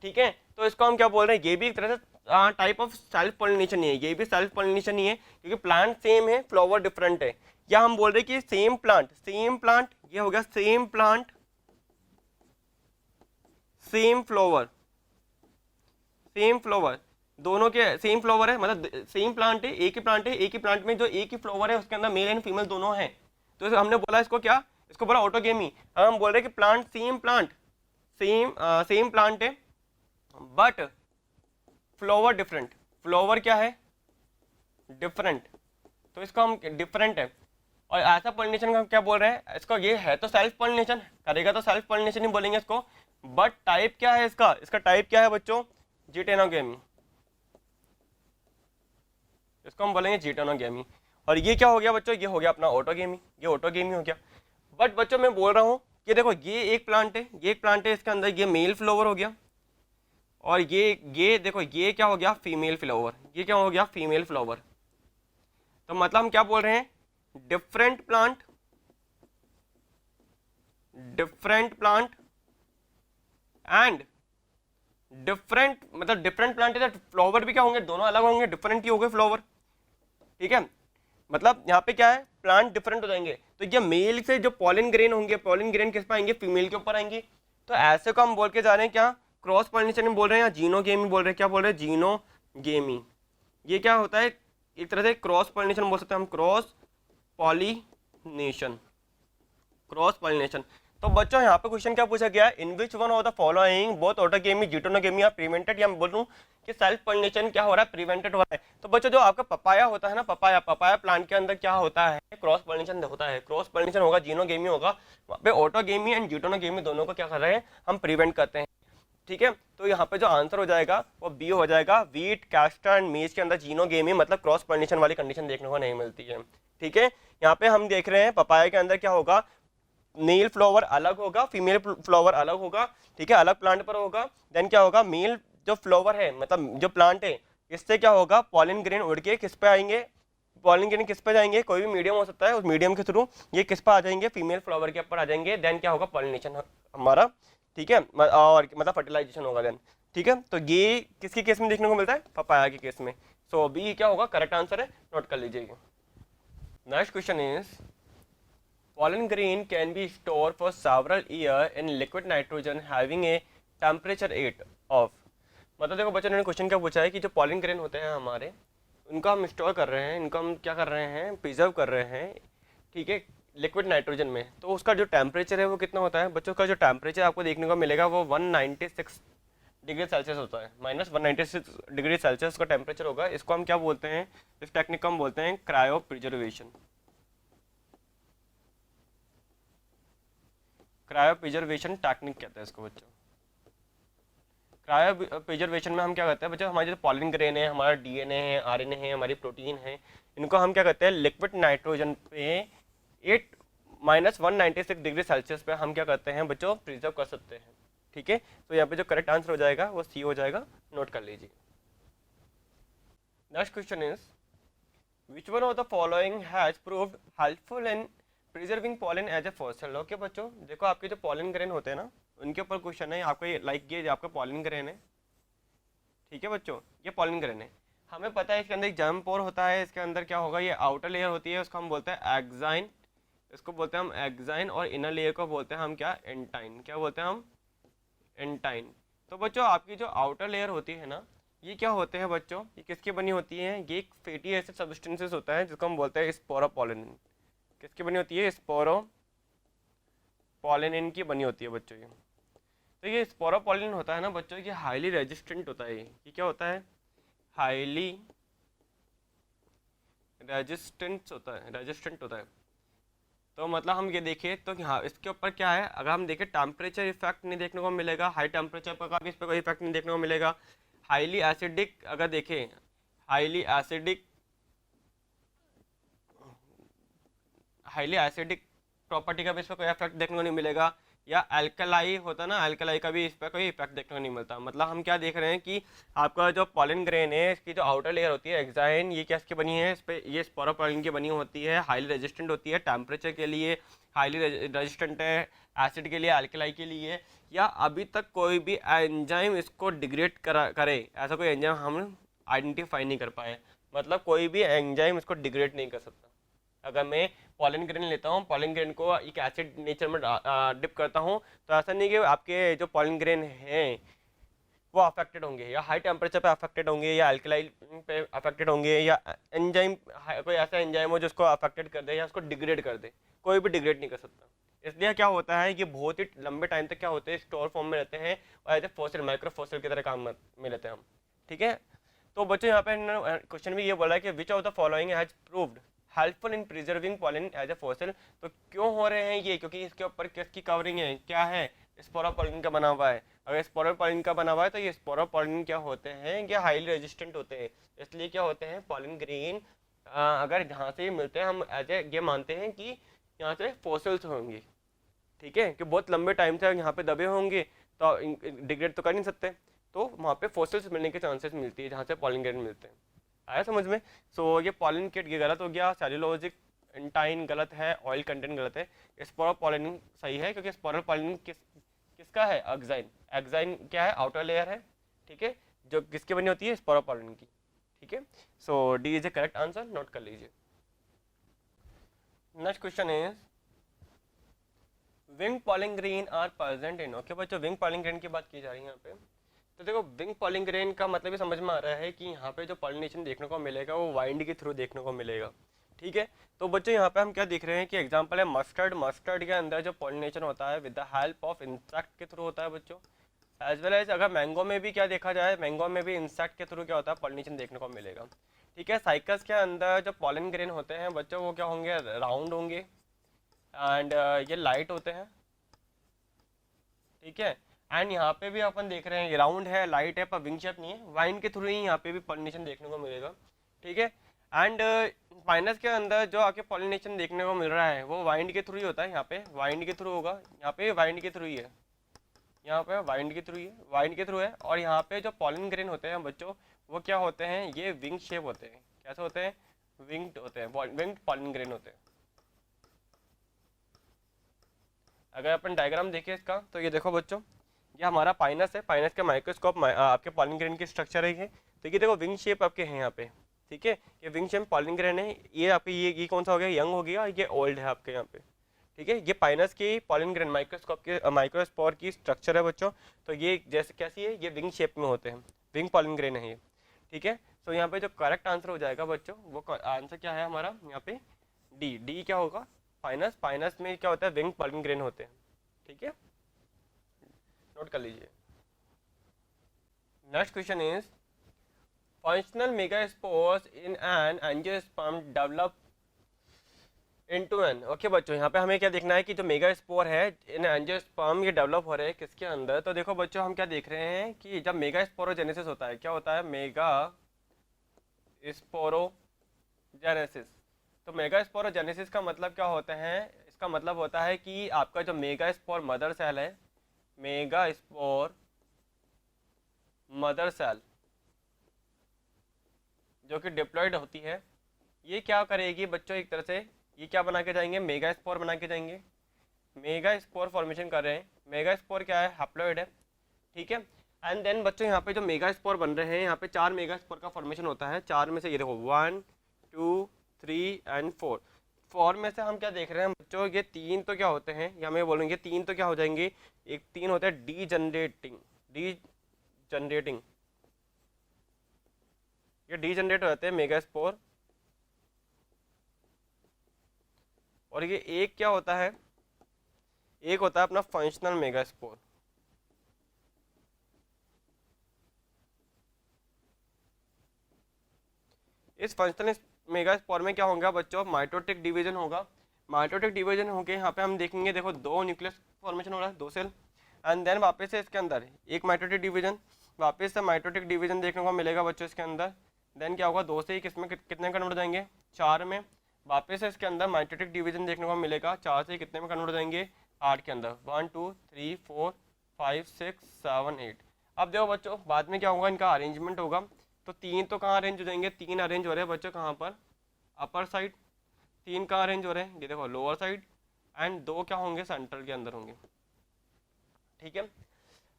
ठीक है, तो इसको हम क्या बोल रहे हैं, ये भी एक तरह से टाइप ऑफ सेल्फ पॉलिनेशन ही है, ये भी सेल्फ पॉलिनेशन ही है क्योंकि प्लांट सेम है, फ्लावर डिफरेंट है। या हम बोल रहे हैं कि सेम प्लांट, ये हो गया same plant same flower, same flower, दोनों के सेम फ्लावर है, मतलब सेम प्लांट है, एक ही प्लांट है, एक ही प्लांट में जो एक ही फ्लावर है उसके अंदर मेल एंड फीमेल दोनों हैं। तो हमने बोला इसको क्या, इसको बोला ऑटोगेमी। अब हम बोल रहे हैं कि प्लांट सेम प्लांट है बट फ्लावर डिफरेंट, फ्लावर क्या है, डिफरेंट, तो इसको हम डिफरेंट है। और ऐसा पॉलिनेशन का हम क्या बोल रहे हैं, इसको ये है तो सेल्फ पॉलिनेशन करेगा, तो सेल्फ पॉलिनेशन ही बोलेंगे इसको। बट टाइप क्या है इसका टाइप क्या है बच्चों, जीटेनोगेमी, इसको हम बोलेंगे जीटेनोगेमी। और ये क्या हो गया बच्चों, ये हो गया अपना ऑटोगेमी, ये ऑटोगेमी हो गया। बट बच्चों मैं बोल रहा हूँ कि देखो ये एक प्लांट है, ये एक प्लांट है, इसके अंदर ये मेल फ्लावर हो गया, और ये देखो ये क्या हो गया, फीमेल फ्लावर, ये क्या हो गया, फीमेल फ्लावर। तो मतलब हम क्या बोल रहे हैं, डिफरेंट प्लांट एंड डिफरेंट, मतलब डिफरेंट प्लांट है तो फ्लावर भी क्या होंगे, दोनों अलग होंगे, डिफरेंट ही होंगे फ्लावर। ठीक है, मतलब यहाँ पे क्या है, प्लांट डिफरेंट हो जाएंगे। तो ये मेल से जो पॉलिन ग्रेन होंगे, पॉलिन ग्रेन किस पर आएंगे, फीमेल के ऊपर आएंगे। तो ऐसे को हम बोल के जा रहे हैं क्या, क्रॉस पॉलिनेशन में बोल रहे हैं या जीनोगेमी बोल रहे हैं, क्या बोल रहे हैं, जीनोगेमी। ये क्या होता है, एक तरह से क्रॉस पॉलिनेशन बोल सकते हैं हम, क्रॉस पॉलिनेशन। तो बच्चों यहाँ पे क्वेश्चन क्या पूछा गया है, in which one of the following both autogamy geitonogamy are prevented, या मैं बोल दूं कि सेल्फ पॉलिनेशन क्या हो रहा है, प्रिवेंटेड हो रहा है। तो बच्चों जो आपका पपाया होता है ना, पपाया प्लांट के अंदर क्या होता है, क्रॉस पॉलिनेशन होता है, क्रॉस पॉलिनेशन होगा, जीनोगेमी होगा, वहाँ पे ऑटोगेमी एंड जीटोनोगेमी दोनों को क्या कर रहे हैं हम प्रिवेंट करते हैं। ठीक है, तो यहाँ पे जो आंसर हो जाएगा वो बी हो जाएगा। वीट, कैस्टर एंड मेज के अंदर जीनोगेमी मतलब क्रॉस पॉलिनेशन वाली कंडीशन देखने को नहीं मिलती है। ठीक है, यहाँ पे हम देख रहे हैं पपाया के अंदर क्या होगा, मेल फ्लावर अलग होगा, फीमेल फ्लावर अलग होगा। ठीक है, अलग प्लांट पर होगा। देन क्या होगा, मेल जो फ्लावर है मतलब जो प्लांट है इससे क्या होगा, पॉलिन ग्रेन उड़ के किस पे आएंगे, पॉलिन ग्रेन किस पे जाएंगे, कोई भी मीडियम हो सकता है, उस मीडियम के थ्रू ये किस पे आ जाएंगे, फीमेल फ्लावर के ऊपर आ जाएंगे। देन क्या होगा, पॉलिनेशन हमारा। ठीक है, और मतलब फर्टिलाइजेशन होगा देन। ठीक है, तो ये किसके केस में देखने को मिलता है, पपाया के केस में। सो बी क्या होगा, करेक्ट आंसर है, नोट कर लीजिएगा। Next question is pollen grain can be stored for several years in liquid nitrogen having a temperature 8 of। मतलब देखो बच्चों ने क्वेश्चन क्या पूछा है कि जो पॉलिन ग्रेन होते हैं हमारे, उनको हम स्टोर कर रहे हैं, इनको हम क्या कर रहे हैं, प्रिजर्व कर रहे हैं। ठीक है, लिक्विड नाइट्रोजन में, तो उसका जो टेम्परेचर है वो कितना होता है बच्चों, का जो टेम्परेचर आपको देखने को मिलेगा वो 196 डिग्री सेल्सियस होता है, -196 डिग्री सेल्सियस का टेम्परेचर होगा। इसको हम क्या बोलते हैं, इस टेक्निक को हम बोलते हैं cryo preservation. Cryo preservation technique कहते हैं इसको बच्चों। क्रायो प्रिजर्वेशन में हम क्या करते हैं बच्चों, हमारे जो पॉलिन ग्रेन है, हमारा डीएनए है, आरएनए है, हमारी प्रोटीन है, इनको हम क्या करते हैं लिक्विड नाइट्रोजन पे 196 डिग्री सेल्सियस पे हम क्या करते हैं बच्चों, प्रिजर्व कर सकते हैं। ठीक है, तो यहाँ पे जो करेक्ट आंसर हो जाएगा वो सी हो जाएगा, नोट कर लीजिए। Next question is which one of the following has proved helpful in preserving pollen as a fossil. Okay बच्चों, देखो आपके जो पॉलन ग्रेन होते हैं ना, उनके ऊपर क्वेश्चन है आपको, ये लाइक ये आपका पॉलन ग्रेन है। ठीक है बच्चों, ये पॉलन ग्रेन है, हमें पता है इसके अंदर एक जर्म पोर होता है, इसके अंदर क्या होगा, ये आउटर लेयर होती है, उसको हम बोलते हैं एक्साइन, इसको बोलते हैं हम एक्साइन, और इनर लेयर को बोलते हैं हम क्या, एंटाइन। क्या बोलते हैं हम, एंटाइन। तो बच्चों आपकी जो आउटर लेयर होती है ना, ये क्या होते हैं बच्चों, ये किसकी बनी होती है, ये एक फैटी एसिड सब्सटेंसेस होता है जिसको हम बोलते हैं स्पोरोपोलिन। किसकी बनी होती है, स्पोरोपोलिन की बनी होती है बच्चों ये। तो ये स्पोरोपोलिन होता है ना बच्चों, ये हाईली रेजिस्टेंट होता है। ये क्या होता है, हाईली रेजिस्टेंट होता है। तो मतलब हम ये देखें तो यहाँ इसके ऊपर क्या है, अगर हम देखें टेम्परेचर इफेक्ट नहीं देखने को मिलेगा, हाई टेम्परेचर पर का भी इस पर कोई इफेक्ट नहीं देखने को मिलेगा। हाईली एसिडिक अगर देखें, हाईली एसिडिक प्रॉपर्टी का भी इस पर कोई इफेक्ट देखने को नहीं मिलेगा, या अल्कलाई होता ना, अल्कलाई का भी इस पर कोई इफेक्ट देखने को नहीं मिलता। मतलब हम क्या देख रहे हैं कि आपका जो पॉलन ग्रेन है, इसकी जो आउटर लेयर होती है एक्साइन, ये क्या इसकी बनी है, इस पर ये स्पोरोपोलिन की बनी होती है, हाईली रेजिस्टेंट होती है टेम्परेचर के लिए, हाईली रेजिस्टेंट है एसिड के लिए, अल्कलाई के लिए, या अभी तक कोई भी एंजाइम इसको डिग्रेड करे, ऐसा कोई एंजाइम हम आइडेंटिफाई नहीं कर पाए। मतलब कोई भी एंजाइम इसको डिग्रेड नहीं कर सकता। अगर मैं पॉलन ग्रेन लेता हूँ, पॉलन ग्रेन को एक एसिड नेचर में डिप करता हूँ, तो ऐसा नहीं कि आपके जो पॉलन ग्रेन हैं वो अफेक्टेड होंगे, या हाई टेम्परेचर पे अफेक्टेड होंगे, या अल्कलाइन पे अफेक्टेड होंगे, या एंजाइम कोई ऐसा एंजाइम हो जिसको अफेक्टेड कर दे या उसको डिग्रेड कर दे, कोई भी डिग्रेड नहीं कर सकता। इसलिए क्या होता है कि बहुत ही लंबे टाइम तक क्या होते हैं, स्टोर फॉर्म में रहते हैं और as a fossil, micro fossil की तरह काम में लेते हैं हम। ठीक है, तो बच्चों यहाँ पे क्वेश्चन भी ये बोला है कि which of the following has proved helpful in preserving pollen as a fossil. तो क्यों हो रहे हैं ये, क्योंकि इसके ऊपर किसकी कवरिंग है, क्या है, स्पोरोपोलिन का बना हुआ है। अगर स्पोरोपोलिन का बना हुआ है तो ये स्पोरोपोलिन क्या होते हैं, ये हाईली रेजिस्टेंट होते हैं। इसलिए क्या होते हैं, पॉलन ग्रेन अगर जहाँ से मिलते हैं हम एज ए ये मानते हैं कि यहाँ से फॉसिल्स होंगे। ठीक है, कि बहुत लंबे टाइम से यहाँ पे दबे होंगे तो डिग्रेड तो कर नहीं सकते, तो वहाँ पे फॉसिल्स मिलने के चांसेस मिलती है जहाँ से पॉलन ग्रेन मिलते हैं। आया समझ में। सो ये पॉलन किट ये गलत हो गया, सेल्यूलोजिक एंटाइन गलत है, ऑयल कंटेंट गलत है, स्पोरोपोलिन सही है, क्योंकि स्पोरोपोलिन किसका है, एक्साइन। एक्साइन क्या है, आउटर लेयर है। ठीक है, जो किसकी बनी होती है, स्पोरोपोलिन की। ठीक है, so D is A correct answer, note कर लीजिए। Next question is wing pollen grain are present in. Okay बच्चों, विंग पॉलिन ग्रेन की बात की जा रही है यहाँ पे। तो देखो विंग पॉलिन ग्रेन का मतलब ये समझ में आ रहा है कि यहाँ पे जो पॉलिनेशन देखने को मिलेगा वो वाइंड के थ्रू देखने को मिलेगा। ठीक है, तो बच्चों यहाँ पे हम क्या देख रहे हैं कि एग्जांपल है मस्टर्ड। मस्टर्ड के अंदर जो पॉलिनेशन होता है with the help of insect के थ्रू होता है बच्चों। एज वेल एज अगर मैंगो में भी क्या देखा जाए, मैंगो में भी इंसेक्ट के थ्रू क्या होता है, पॉलिनेशन देखने को मिलेगा। ठीक है, साइकस के अंदर जो पॉलन ग्रेन होते हैं बच्चों वो क्या होंगे, राउंड होंगे एंड ये लाइट होते हैं। ठीक है, एंड यहाँ पे भी अपन देख रहे हैं ये राउंड है, लाइट है, पर विंग शेप नहीं है। वाइन के थ्रू ही यहाँ पे भी पॉलिनेशन देखने को मिलेगा। ठीक है, एंड फाइनस के अंदर जो आपके पॉलिनेशन देखने को मिल रहा है वो वाइंड के थ्रू ही होता है। यहाँ पे वाइंड के थ्रू होगा, यहाँ पे वाइंड के थ्रू ही है, यहाँ पे वाइंड के थ्रू ही है, वाइंड के थ्रू है। और यहाँ पे जो पॉलन ग्रेन होते हैं बच्चों वो क्या होते हैं, ये विंग शेप होते हैं। कैसे होते हैं, विंग्ड होते हैं, विंग्ड पॉलन ग्रेन होते हैं। अगर अपन डायग्राम देखें इसका तो ये देखो बच्चों, ये हमारा पाइनस है, पाइनस का माइक्रोस्कोप आपके पॉलन ग्रेन की स्ट्रक्चर है ये। तो ये देखो विंग शेप आपके हैं यहाँ पे। ठीक है, ये विंग शेप पॉलन ग्रेन है। ये आपके ये कौन सा हो गया, यंग हो गया, ये ओल्ड है आपके यहाँ पे। ठीक है, ये पाइनस की पॉलन ग्रेन माइक्रोस्कोप के माइक्रोस्पोर की स्ट्रक्चर है बच्चों। तो ये जैसे कैसी है, ये विंग शेप में होते हैं, विंग पॉलन ग्रेन है ये। ठीक है, तो यहाँ पे जो करेक्ट आंसर हो जाएगा बच्चों, वो आंसर क्या है हमारा यहाँ पे, डी। डी क्या होगा, पाइनस। पाइनस में क्या होता है, विंग पॉलन ग्रेन होते हैं। ठीक है, नोट कर लीजिए। Next question is functional megaspores in an angiosperm develop into an. Okay बच्चों, यहाँ पे हमें क्या देखना है कि जो मेगास्पोर है इन एंजियोस्पर्म ये डेवलप हो रहे हैं किसके अंदर। तो देखो बच्चों, हम क्या देख रहे हैं कि जब मेगास्पोरोजेनेसिस होता है, क्या होता है, मेगा स्पोरोजेनेसिस। तो मेगास्पोरोजेनेसिस का मतलब क्या होता है, इसका मतलब होता है कि आपका जो मेगास्पोर मदर सेल है, मेगास्पोर मदर सेल जो कि डिप्लॉयड होती है, ये क्या करेगी बच्चों, एक तरह से ये क्या बना के जाएंगे, मेगास्पोर बना के जाएंगे। मेगास्पोर फॉर्मेशन कर रहे हैं। मेगास्पोर क्या है, हैप्लॉइड है। ठीक है, एंड देन बच्चों यहाँ पे जो मेगास्पोर बन रहे हैं, यहाँ पे 4 मेगास्पोर का फॉर्मेशन होता है। 4 में से ये देखो 1 2 3 एंड 4। 4 में से हम क्या देख रहे हैं बच्चों, ये 3 तो क्या होते हैं, या मैं बोलूँगी 3 तो क्या हो जाएंगे, एक 3 होता है डी जनरेटिंग। ये डी जनरेट हो जाते हैं मेगास्पोर। और ये एक क्या होता है, एक होता है अपना फंक्शनल मेगास्पोर। इस फंक्शनल मेगास्पोर में क्या होगा बच्चों, माइटोटिक डिवीजन होगा। माइटोटिक डिवीजन होके यहाँ पे हम देखेंगे, देखो 2 न्यूक्लियस फॉर्मेशन हो रहा है, 2 सेल, एंड देन वापस से इसके अंदर एक माइटोटिक डिवीजन, वापस से माइटोटिक डिवीजन देखने को मिलेगा बच्चों इसके अंदर। देन क्या होगा, 2 से ही किसमें कितने कन्वर्ट हो जाएंगे, 4 में। वापस से इसके अंदर माइटोटिक डिवीजन देखने को मिलेगा, 4 से कितने में कन्वर्ट हो जाएंगे, 8 के अंदर। 1 2 3 4 5 6 7 8। अब देखो बच्चों, बाद में क्या होगा, इनका अरेंजमेंट होगा। तो 3 तो कहाँ अरेंज हो जाएंगे, 3 अरेंज हो रहे हैं बच्चों कहाँ पर, अपर साइड। 3 कहाँ अरेंज हो रहे हैं, ये देखो लोअर साइड। एंड 2 क्या होंगे, सेंट्रल के अंदर होंगे। ठीक है,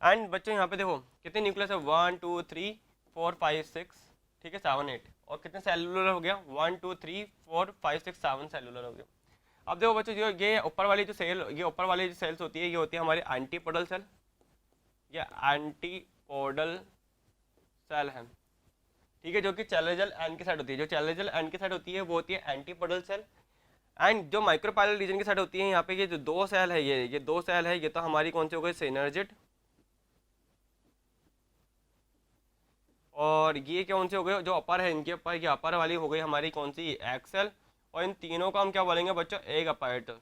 एंड बच्चों यहाँ पे देखो कितने न्यूक्लियस है, 1 2 3 4 5 6, ठीक है 7 8। और कितने सेलुलर हो गया, 1 2 3 4 5 6 7 सेलुलर हो गया। अब देखो बच्चों, जो ये ऊपर वाली जो सेल, ये ऊपर वाली जो सेल्स होती है, ये होती है हमारी एंटीपोडल सेल। ये एंटीपोडल सेल है। ठीक है, जो कि चैलेजल एंड की साइड होती है। जो चैलेजल एंड की साइड होती है वो होती है एंटीपोडल सेल। एंड जो माइक्रोपाइलर रीजन की साइड होती है, यहाँ पे ये जो 2 सेल है, ये 2 सेल है, ये तो हमारी कौन सी हो गई, सिनर्जिड। और ये कौन से हो गए, जो अपर है इनके ऊपर, ये अपर वाली हो गई हमारी कौन सी, एक्सेल। और इन तीनों को हम क्या बोलेंगे बच्चों, एक अपैरेटस,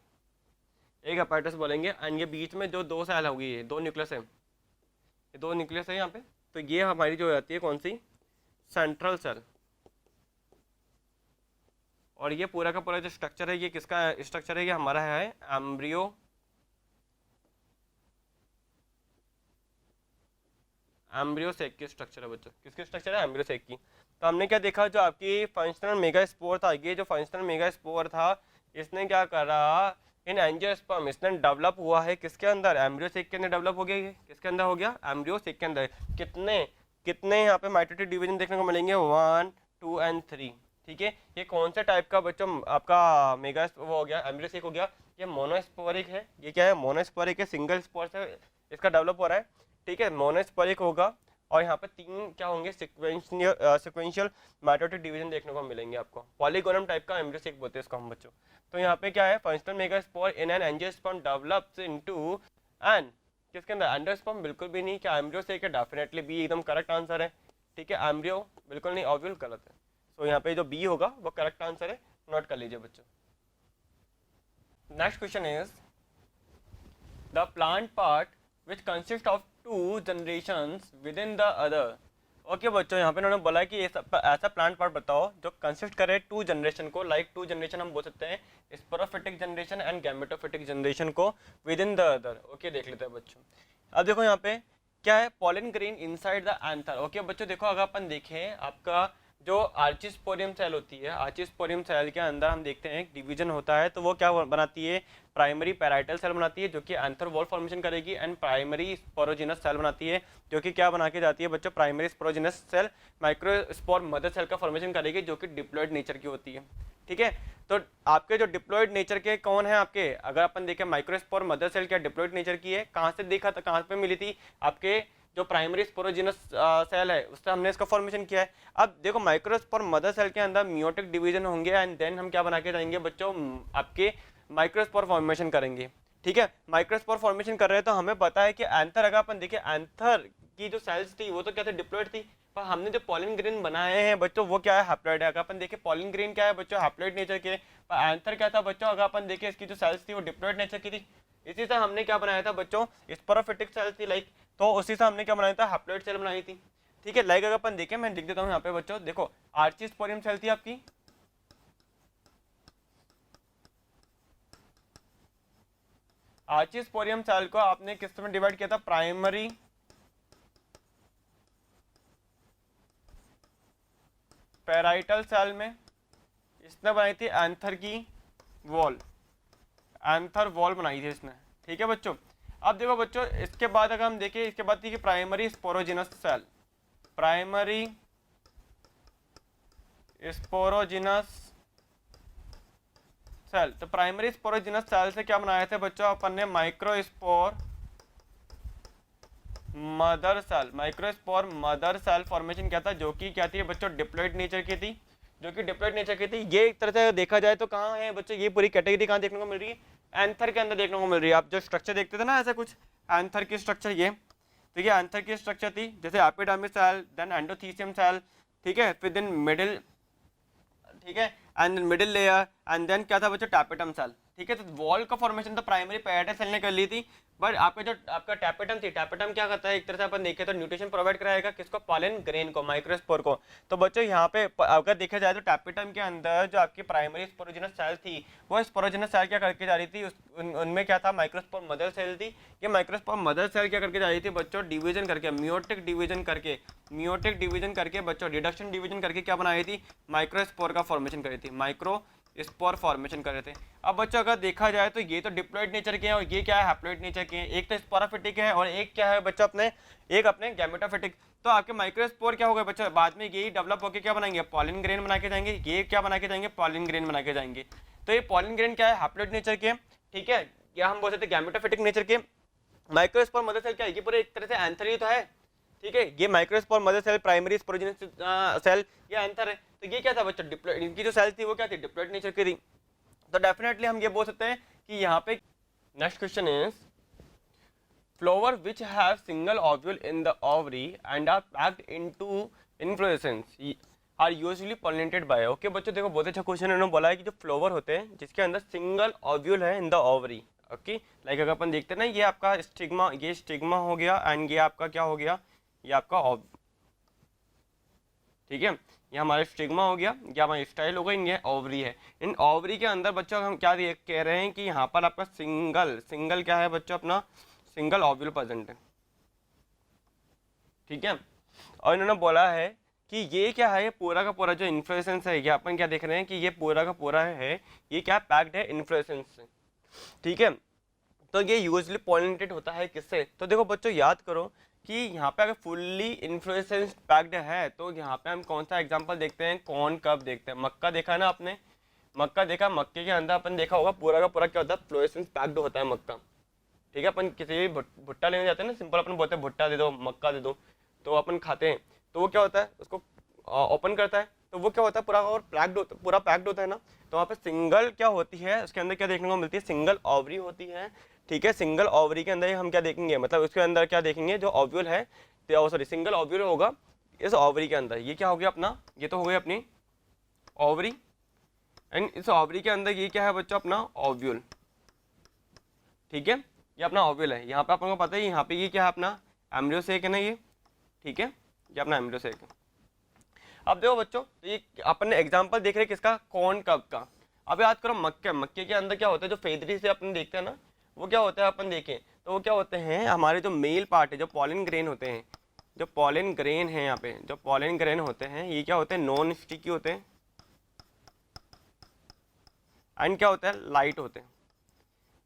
एक अपैरेटस बोलेंगे। एंड ये बीच में जो 2 सेल होगी, ये 2 न्यूक्लियस है, ये 2 न्यूक्लियस है यहाँ पे। तो ये हमारी जो हो जाती है कौन सी, सेंट्रल सेल। और ये पूरा का पूरा जो स्ट्रक्चर है, ये किसका स्ट्रक्चर है, ये हमारा है एम्ब्रियो, एम्ब्रियोसेक की स्ट्रक्चर है बच्चों। किसकी स्ट्रक्चर है, एम्ब्रियोसेक की। तो हमने क्या देखा, जो आपकी फंक्शनल मेगास्पोर था, ये जो फंक्शनल मेगास्पोर था, इसने क्या करा, इन एंजियोस्पर्म इसने डेवलप हुआ है किसके अंदर, एम्ब्रियोसेक के अंदर डेवलप हो गया। ये किसके अंदर हो गया, एम्ब्रियोसेक के अंदर। कितने कितने यहाँ पे माइटोटिक डिवीजन देखने को मिलेंगे, 1 2 एंड 3। ठीक है, ये कौन से टाइप का बच्चों आपका मेगा वो हो गया, एम्ब्रियोसेक हो गया। ये मोनोस्पोरिक है, ये क्या है, मोनोस्पोरिक है, सिंगल स्पोर से इसका डेवलप हो रहा है। ठीक है, मोनोस्पोरिक होगा। और यहाँ पे 3 क्या होंगे, सिक्वेंशियल माइटोटिक डिवीजन देखने को मिलेंगे आपको। पॉलीगोनम टाइप का एम्ब्रियोसेक बोलते हैं इसको हम बच्चों। तो यहाँ पे क्या है, functional megaspore in an angiosperm develops into an, किसके अंदर, एंडोस्पर्म। बिल्कुल भी नहीं, क्या एम्ब्रियोसेक है, डेफिनेटली बी एकदम करेक्ट आंसर है। ठीक है, एम्ब्रियो बिल्कुल नहीं, ओव्यूल गलत है। सो यहाँ पे जो बी होगा वो करेक्ट आंसर है, नोट कर लीजिए बच्चों। Next question is the plant part which consist of two generations with in the other. Okay बच्चों, यहाँ पे उन्होंने बोला है कि ऐसा प्लांट पार्ट बताओ जो कंसिस्ट करे टू जनरेशन को, लाइक टू जनरेशन हम बोल सकते हैं sporophytic generation and gametophytic generation को with in the other. Okay देख लेते हैं बच्चों। अब देखो यहाँ पे क्या है, pollen grain inside the anther. Okay बच्चों देखो, अगर अपन देखें आपका जो आर्चिस्पोरियम सेल होती है, आर्चिस्पोरियम सेल के अंदर हम देखते हैं एक डिवीजन होता है, तो वो क्या बनाती है, प्राइमरी पैराइटल सेल बनाती है जो कि एंथर वॉल फॉर्मेशन करेगी, एंड प्राइमरी स्पोरोजिनस सेल बनाती है जो कि क्या बना के जाती है बच्चों, primary sporogenous cell microspore mother cell का फॉर्मेशन करेगी जो कि डिप्लॉयड नेचर की होती है। ठीक है, तो आपके जो डिप्लॉयड नेचर के कौन है आपके, अगर अपन देखें माइक्रोस्पोर मदर सेल क्या डिप्लॉयड नेचर की है, कहाँ से देखा था, कहाँ पे मिली थी, आपके जो प्राइमरी स्पोरोजिनस सेल है उससे हमने इसका फॉर्मेशन किया है। अब देखो माइक्रोस्पोर मदर सेल के अंदर मियोटिक डिवीजन होंगे एंड देन हम क्या बना के जाएंगे बच्चों, आपके माइक्रोस्पोर फॉर्मेशन करेंगे। ठीक है, माइक्रोस्पोर फॉर्मेशन कर रहे हैं तो हमें पता है कि एंथर, अगर अपन देखें एंथर की जो सेल्स थी वो तो क्या थे, डिप्लॉयड थी, पर हमने जो पॉलन ग्रेन बनाए हैं बच्चों वो क्या है, हैप्लॉयड है। अगर अपन देखें पॉलन ग्रेन क्या है बच्चों, हैप्लॉयड नेचर के, पर एंथर क्या था बच्चों, अगर अपन देखें इसकी जो सेल्स थी वो डिप्लॉयड नेचर की थी। इसी से हमने क्या बनाया था बच्चों, स्पोरोफिटिक सेल्स थी लाइक, तो उसी से हमने क्या बनाया था, हैप्लॉयड सेल बनाई थी। ठीक है, लाइक अगर अपन देखें, मैं लिख देता हूँ यहाँ पे बच्चों, देखो आर्चिस्पोरियम सेल थी आपकी, आर्चिस्पोरियम सेल को आपने किस में डिवाइड किया था, प्राइमरी पैराइटल सेल में, इसने बनाई थी एंथर की वॉल, एंथर वॉल बनाई थी इसने। ठीक है बच्चों, अब देखो बच्चों इसके बाद अगर हम देखें, इसके बाद थी primary sporogenous cell, primary sporogenous cell, तो प्राइमरी स्पोरोजिनस सेल से क्या बनाए थे बच्चों अपन ने, microspore mother cell, microspore mother cell formation क्या था, जो कि क्या थी बच्चों, डिप्लॉयड नेचर की थी, जो कि डिप्लॉयड नेचर की थी। ये एक तरह से देखा जाए तो कहाँ है बच्चों, ये पूरी कैटेगरी कहाँ देखने को मिल रही है, एंथर के अंदर देखने को मिल रही है। आप जो स्ट्रक्चर देखते थे ना ऐसा कुछ, एंथर की स्ट्रक्चर ये, तो ये एंथर की स्ट्रक्चर थी, जैसे epidermis cell, then endothecium cell, ठीक है, फिर देन मिडिल, ठीक है, and middle layer, and then क्या था बच्चों, टैपेटम सेल। ठीक है, तो वॉल का फॉर्मेशन तो प्राइमरी पैराइटल सेल ने कर ली थी, बट आपका जो आपका टैपेटम थी, टैपेटम क्या करता है, एक तरह से अपन देखें तो न्यूट्रिशन प्रोवाइड कराएगा किसको, पॉलन ग्रेन को, माइक्रोस्पोर को। तो बच्चों यहाँ पे अगर देखा जाए तो टैपेटम के अंदर जो आपकी प्राइमरी स्पोरोजिनस सेल थी, वो स्पोरोजिनस सेल क्या करके जा रही थी, उनमें क्या था, माइक्रोस्पोर मदर सेल थी। ये माइक्रोस्पोर मदर सेल क्या करके जा रही थी बच्चों, डिवीजन करके, मियोटिक डिवीजन करके, मियोटिक डिवीजन करके बच्चों, रिडक्शन डिवीजन करके क्या बना रही थी, माइक्रोस्पोर का फॉर्मेशन कर रही थी, माइक्रो स्पोर फॉर्मेशन कर रहे थे। अब बच्चों अगर देखा जाए तो ये तो डिप्लॉयड नेचर के हैं और ये क्या है, हैप्लॉयड नेचर के हैं। एक तो स्पोरोफिटिक है और एक क्या है बच्चों अपने, एक अपने गैमेटोफिटिक। तो आपके माइक्रोस्पोर क्या होगा बच्चों, बाद में यही डेवलप होकर क्या बनाएंगे, पॉलन ग्रेन बना के जाएंगे। ये क्या बना के जाएंगे, पॉलन ग्रेन बना के जाएंगे। तो ये पॉलन ग्रेन क्या है, हैप्लॉयड नेचर के, ठीक है, या हम बोल सकते हैं गैमेटोफिटिक नेचर के। माइक्रोस्पोर मदर सेल क्या है, ये पूरे एक तरह से एंथर ही तो है। ठीक है, ये microspore mother cell, primary sporogenous cell, ये एंथर है। तो ये क्या था बच्चों, डिप्लॉयड, इनकी जो सेल थी वो क्या थी, डिप्लॉयड नेचर की थी। तो डेफिनेटली हम ये बोल सकते हैं कि यहाँ पे next question is flower which have single ovule in the ovary and are packed into inflorescence are usually pollinated by. Okay बच्चों देखो बहुत अच्छा क्वेश्चन है, उन्होंने बोला है कि जो फ्लावर होते हैं जिसके अंदर सिंगल ओव्यूल है इन द ओवरी। ओके, लाइक अगर अपन देखते हैं ना, ये आपका स्टिग्मा, ये स्टिग्मा हो गया एंड ये आपका क्या हो गया, ये आपका ठीक है, ये हमारा स्टिग्मा हो गया, ये हमारा स्टाइल हो गया, ये ओवरी है। इन ओवरी के अंदर बच्चों हम क्या कह रहे हैं कि यहाँ पर आपका सिंगल क्या है बच्चों, अपना सिंगल ओव्यूल प्रेजेंट है। ठीक है, और इन्होंने बोला है कि ये क्या है, ये पूरा का पूरा जो इन्फ्लोरेसेंस है, ये अपन क्या देख रहे हैं कि ये पूरा का पूरा है, ये क्या पैक्ड है इन्फ्लोरेसेंस से। ठीक है, तो ये यूजुअली पॉलिनेटेड होता है किससे, तो देखो बच्चों याद करो कि यहाँ पे अगर फुल्ली इन्फ्लोरेसेंस पैक्ड है तो यहाँ पे हम कौन सा एग्जांपल देखते हैं, कौन कब देखते हैं, मक्का देखा ना आपने, मक्का देखा, मक्के के अंदर अपन देखा होगा पूरा का पूरा क्या होता है, फ्लोरेसेंस पैक्ड होता है मक्का। ठीक है, अपन किसी भी भुट्टा लेने जाते हैं ना, सिंपल अपन बोलते हैं भुट्टा दे दो, मक्का दे दो, तो अपन खाते हैं, तो वो क्या होता है, उसको ओपन करता है तो वो क्या होता है, पूरा और पैक्ड होता, पूरा पैक्ड होता है ना। तो वहाँ पे सिंगल क्या होती है, उसके अंदर क्या देखने को मिलती है, सिंगल ओवरी होती है। ठीक है, सिंगल ओवरी के अंदर हम क्या देखेंगे, मतलब उसके अंदर क्या देखेंगे, जो ओव्यूल है, तो सॉरी सिंगल ओव्यूल होगा इस ओवरी के अंदर। ये क्या हो गया अपना, ये तो हो गई अपनी ओवरी, एंड इस ओवरी के अंदर ये क्या है बच्चों, अपना ओव्यूल, ठीक है, ये अपना ओव्यूल है। यहाँ पे आपको पता है यहाँ पे ये क्या है, अपना एम्ब्रियोसेक है ना ये, ठीक है, ये अपना एम्ब्रियोसेक है। अब देखो बच्चों, तो ये अपन ने एग्जाम्पल देख रहे हैं किसका, कॉर्न कब का। अब याद करो मक्के, मक्के के अंदर क्या होता है, जो फेदरी से अपन देखते हैं ना, वो क्या होता है, अपन देखें तो वो क्या होते हैं, हमारे जो मेल पार्ट है, जो पॉलन ग्रेन होते हैं, जो पॉलन ग्रेन है यहाँ पे, जो पॉलन ग्रेन होते हैं ये क्या होते हैं, नॉन स्टिकी होते हैं, एंड क्या होता है, लाइट होते हैं,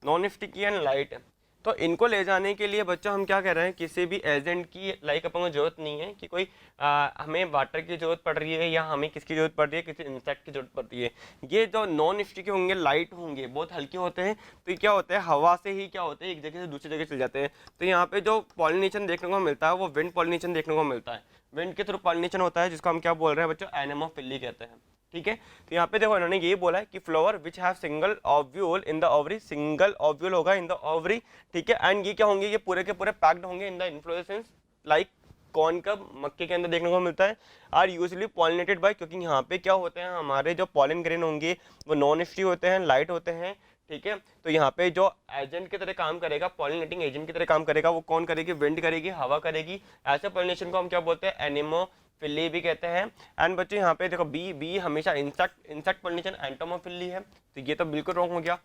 नॉन स्टिकी एंड लाइट है। तो इनको ले जाने के लिए बच्चों हम क्या कह रहे हैं, किसी भी एजेंट की लाइक अपन को जरूरत नहीं है कि कोई हमें वाटर की जरूरत पड़ रही है या हमें किसकी जरूरत पड़ रही है, किसी इंसेक्ट की जरूरत पड़ रही है। ये जो नॉन स्टिकी होंगे, लाइट होंगे, बहुत हल्के होते हैं, तो ये क्या होता है, हवा से ही क्या होते हैं, एक जगह से दूसरी जगह चल जाते हैं। तो यहाँ पे जो पॉलिनेशन देखने को मिलता है वो विंड पॉलिनेशन देखने को मिलता है, विंड के थ्रू पॉलिनेशन होता है, जिसको हम क्या बोल रहे हैं बच्चों, एनेमोफिली कहते हैं, ठीक है। तो यहाँ पे देखो इन्होंने ये बोला है कि flower which have single ovule in the ovary, single ovule होगा इन द ओवरी, ठीक है, एंड ये क्या होंगे, ये पूरे के पूरे पैक्ड होंगे in the inflorescence, like corn कब मक्के के अंदर देखने को मिलता है, आर यूजुअली पॉलिनेटेड बाय, क्योंकि यहाँ पे क्या होते हैं, हमारे जो पॉलन ग्रेन होंगे वो नॉन स्टिकी होते हैं, लाइट होते हैं, ठीक है। तो यहाँ पे जो एजेंट की तरह काम करेगा, पॉलिनेटिंग एजेंट की तरह काम करेगा, वो कौन करेगी, विंड करेगी, हवा करेगी। ऐसे पॉलिनेशन को हम क्या बोलते हैं, एनिमोफिली भी कहते हैं। एंड बच्चों यहाँ पे देखो बी, बी हमेशा इंसेक्ट पॉलिनेशन एंटोमोफिली है, तो ये तो बिल्कुल रॉन्ग हो गया।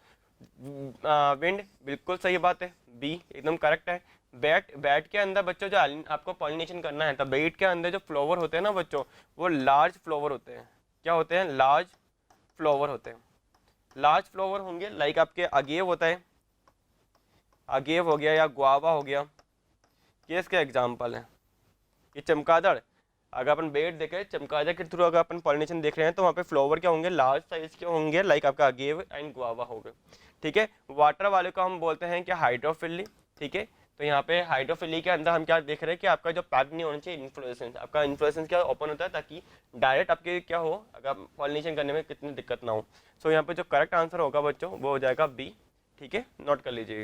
विंड बिल्कुल सही बात है, बी एकदम करेक्ट है। बैट, बैट के अंदर बच्चों जो आपको पॉलिनेशन करना है, तो बैट के अंदर जो फ्लावर होते हैं ना बच्चों, वो लार्ज फ्लावर होते हैं, क्या होते हैं, लार्ज फ्लावर होते हैं, लार्ज फ्लावर होंगे, लाइक आपके अगेव होता है, अगेव हो गया या गुआवा हो गया, ये इसके एग्जाम्पल है। ये चमगादड़, अगर अपन बेड देखें, चमगादड़ के थ्रू अगर अपन पॉलिनेशन देख रहे हैं तो वहाँ पे फ्लावर क्या होंगे, लार्ज साइज के होंगे, लाइक आपका अगेव एंड गुआवा हो गए, ठीक है। वाटर वाले को हम बोलते हैं क्या, हाइड्रोफिली, ठीक है। तो यहाँ पे हाइड्रोफिली के अंदर हम क्या देख रहे हैं कि आपका जो पैक नहीं होना चाहिए इन्फ्लोरेसेंस, आपका इन्फ्लोरेसेंस क्या ओपन होता है, ताकि डायरेक्ट आपके क्या हो, अगर पॉलिनेशन करने में कितनी दिक्कत ना हो। सो यहाँ पे जो करेक्ट आंसर होगा बच्चों वो हो जाएगा बी, ठीक है, नोट कर लीजिए।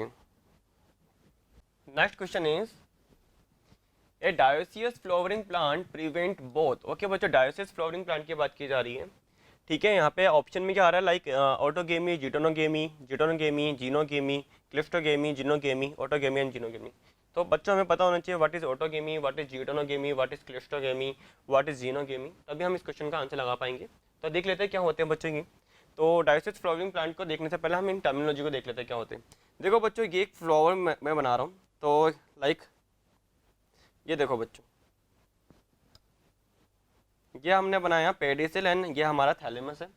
Next question is a dioecious flowering plant prevent both. Okay बच्चों, डायोसियस फ्लावरिंग प्लांट की बात की जा रही है, ठीक है। यहाँ पे ऑप्शन में क्या आ रहा है, like autogamy, geitonogamy, geitonogamy, xenogamy, cleistogamy, xenogamy, autogamy and xenogamy. तो बच्चों हमें पता होना चाहिए what is autogamy, what is geitonogamy, what is cleistogamy, what is xenogamy, तभी हम इस क्वेश्चन का आंसर लगा पाएंगे। तो देख लेते हैं क्या होते हैं बच्चों की। तो डायोसियस फ्लावरिंग प्लांट को देखने से पहले हम इन टर्मिनोलॉजी को देख लेते हैं क्या होते हैं। देखो बच्चों, ये एक फ्लावर मैं बना रहा हूँ, तो लाइक ये देखो बच्चों, ये हमने बनाया पेडिसिल एंड ये हमारा थैलेमस है।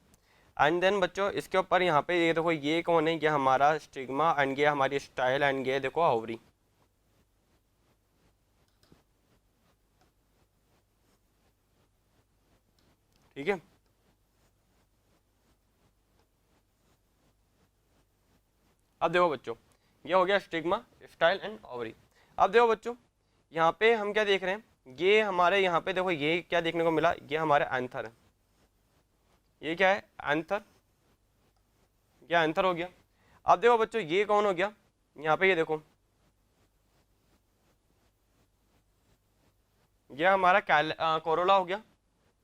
एंड देन बच्चों इसके ऊपर यहाँ पे ये देखो, ये कौन है, ये हमारा स्टिग्मा एंड ये हमारी स्टाइल एंड ये देखो ओवरी, ठीक है। अब देखो बच्चों, ये हो गया स्टिग्मा, स्टाइल एंड ओवरी। अब देखो बच्चों, यहाँ पे हम क्या देख रहे हैं, ये हमारे यहाँ पे देखो ये क्या देखने को मिला, ये हमारा एंथर है, ये क्या है, एंथर, ये एंथर हो गया। अब देखो बच्चों ये कौन हो गया, यहाँ पे ये देखो, ये हमारा कोरोला हो गया,